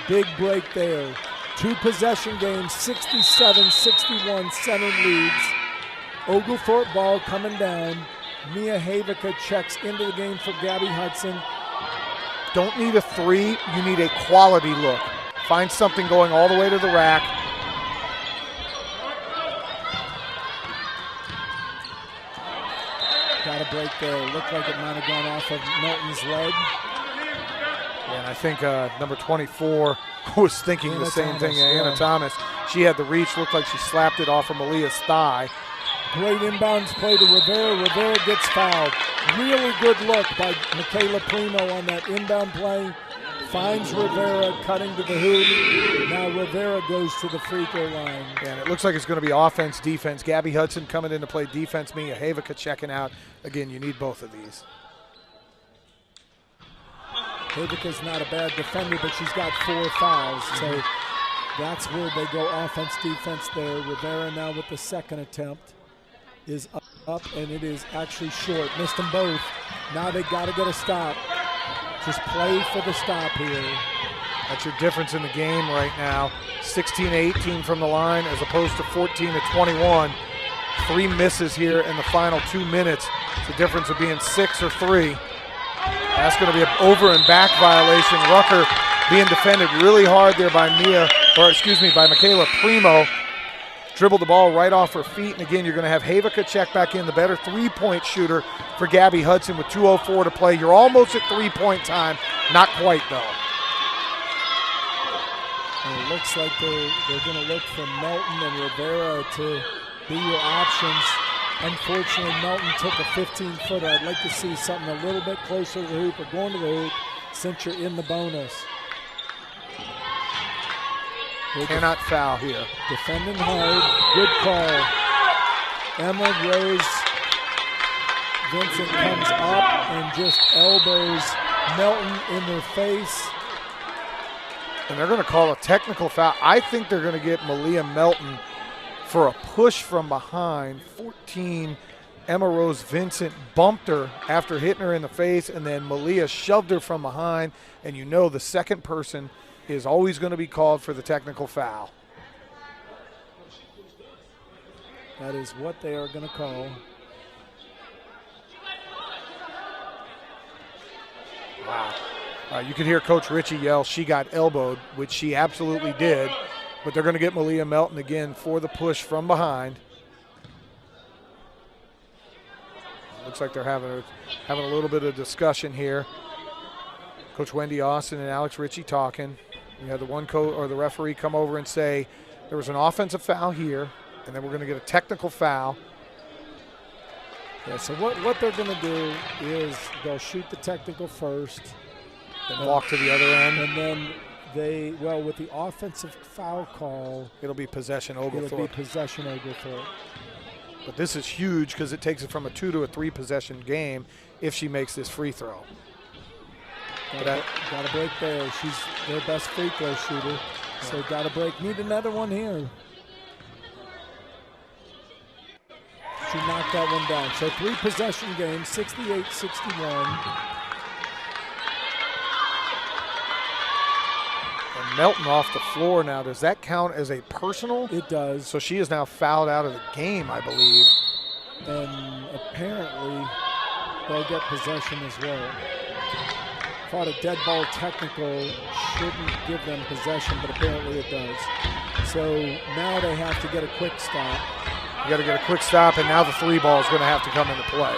Big break there. 2-possession game, 67-61, center leads. Oglethorpe ball coming down. Mia Havica checks into the game for Gabby Hudson. Don't need a 3, you need a quality look. Find something going all the way to the rack. Got a break there. Looked like it might have gone off of Melton's leg. And I think number 24 was thinking Anna the same Thomas, thing. yeah. Anna Thomas, she had the reach, looked like she slapped it off of Malia's thigh. Great inbounds play to Rivera. Rivera gets fouled. Really good look by Michaela Primo on that inbound play. Finds Rivera cutting to the hoop. Now Rivera goes to the free throw line. And it looks like it's going to be offense, defense. Gabby Hudson coming in to play defense. Mia Havica checking out. Again, you need both of these. Havica's not a bad defender, but she's got 4 fouls. So that's where they go offense, defense there. Rivera now with the second attempt is up, and it is actually short. Missed them both. Now they got to get a stop. Just play for the stop here. That's your difference in the game right now. 16-18 from the line as opposed to 14-21. 3 misses here in the final 2 minutes. It's the difference of being 6 or 3. That's going to be an over and back violation. Rucker being defended really hard there by by Michaela Primo. Dribbled the ball right off her feet. And again, you're going to have Havica check back in, the better 3-point shooter for Gabby Hudson with 2:04 to play. You're almost at 3-point time. Not quite, though. And it looks like they're going to look for Melton and Rivera to be your options. Unfortunately, Melton took a 15-footer. I'd like to see something a little bit closer to the hoop or going to the hoop since you're in the bonus. Cannot foul here. Defending hard. Good call. Emma Rose Vincent comes up and just elbows Melton in their face. And they're going to call a technical foul. I think they're going to get Malia Melton for a push from behind. 14, Emma Rose Vincent bumped her after hitting her in the face, and then Malia shoved her from behind. And you know the second person is always going to be called for the technical foul. That is what they are going to call. Wow. You can hear Coach Ritchie yell, she got elbowed, which she absolutely did. But they're going to get Malia Melton again for the push from behind. Looks like they're having a little bit of discussion here. Coach Wendy Austin and Alex Ritchie talking. We had the the referee come over and say there was an offensive foul here, and then we're going to get a technical foul. Yeah, so what they're going to do is they'll shoot the technical first. Then walk to the other end. And then with the offensive foul call, it'll be possession Oglethorpe. It'll be possession Oglethorpe. But this is huge because it takes it from a 2 to a 3 possession game if she makes this free throw. Got to break there. She's their best free throw shooter. So got to break. Need another one here. She knocked that one down. So 3 possession game, 68-61. And Melton off the floor now. Does that count as a personal? It does. So she is now fouled out of the game, I believe. And apparently they'll get possession as well. Thought a dead ball technical shouldn't give them possession, but apparently it does. So now they have to get a quick stop. You got to get a quick stop, and now the 3 ball is going to have to come into play.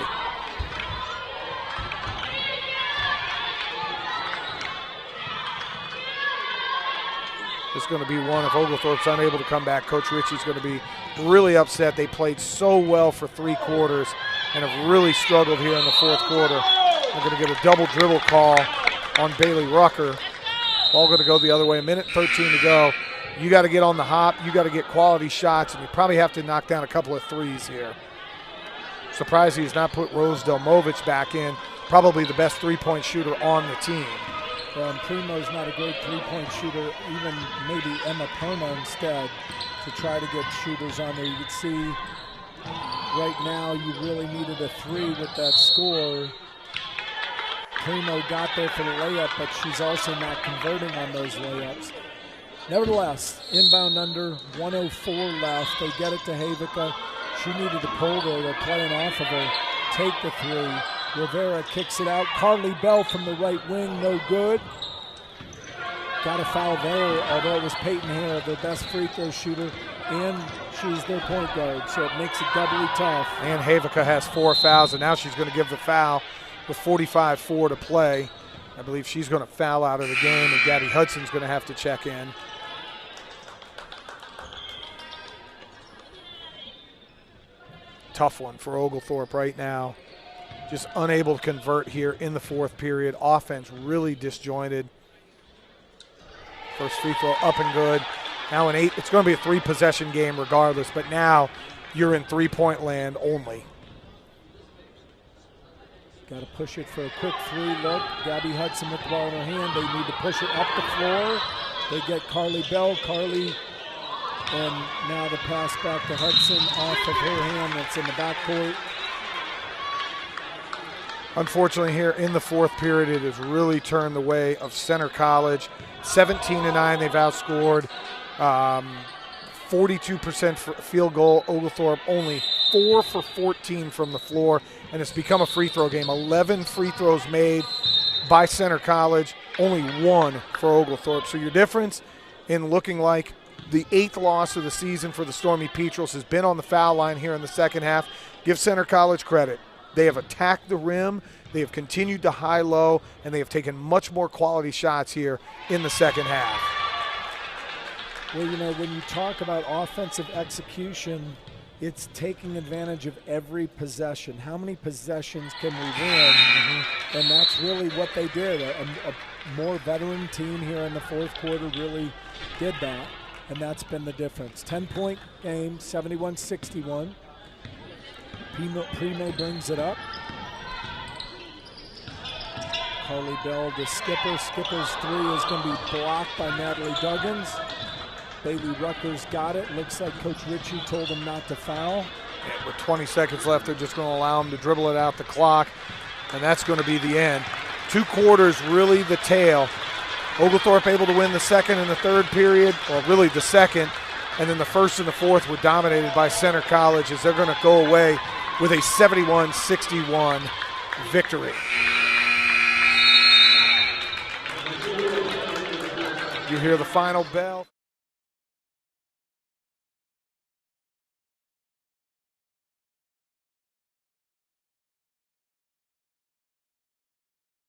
This is going to be one. If Oglethorpe's unable to come back, Coach Ritchie's going to be really upset. They played so well for 3 quarters and have really struggled here in the 4th quarter. They're going to get a double dribble call on Bailey Rucker. Ball going to go the other way. 1:13 to go. You got to get on the hop. You got to get quality shots, and you probably have to knock down a couple of threes here. Surprised he's not put Rose Delmovich back in. Probably the best 3-point shooter on the team. Well, and Primo's not a great 3-point shooter. Even maybe Emma Perna instead to try to get shooters on there. You could see right now you really needed a 3 with that score. Primo got there for the layup, but she's also not converting on those layups. Nevertheless, inbound under, 1:04 left. They get it to Havica. She needed to pull there. They're playing off of her. Take the 3. Rivera kicks it out. Carly Bell from the right wing, no good. Got a foul there, although it was Peyton Hare, their best free throw shooter, and she's their point guard, so it makes it doubly tough. And Havica has 4 fouls, and now she's going to give the foul with 45-4 to play. I believe she's going to foul out of the game, and Gabby Hudson's going to have to check in. tough one for Oglethorpe right now. Just unable to convert here in the fourth period. Offense really disjointed. First free throw up and good. Now an 8. It's going to be a 3-possession game regardless, but now you're in 3-point land only. Got to push it for a quick 3 look. Gabby Hudson with the ball in her hand. They need to push it up the floor. They get Carly Bell. Carly, and now the pass back to Hudson off of her hand. That's in the backcourt. Unfortunately, here in the fourth period, it has really turned the way of Center College. 17-9, they've outscored. 42% field goal. Oglethorpe only 4 for 14 from the floor, and it's become a free throw game. 11 free throws made by Center College, only 1 for Oglethorpe. So your difference in looking like the 8th loss of the season for the Stormy Petrels has been on the foul line here in the second half. Give Center College credit. They have attacked the rim, they have continued to high-low, and they have taken much more quality shots here in the second half. Well, you know, when you talk about offensive execution, it's taking advantage of every possession. How many possessions can we win? And that's really what they did. A more veteran team here in the fourth quarter really did that, and that's been the difference. 10-point game, 71-61. Primo brings it up. Carly Bell, the skipper. Skipper's 3 is going to be blocked by Natalie Duggins. Bailey Rucker's got it. Looks like Coach Ritchie told him not to foul. And with 20 seconds left, they're just going to allow him to dribble it out the clock, and that's going to be the end. 2 quarters, really the tale. Oglethorpe able to win the second and the third period, or really the second, and then the first and the fourth were dominated by Center College as they're going to go away with a 71-61 victory. You hear the final bell.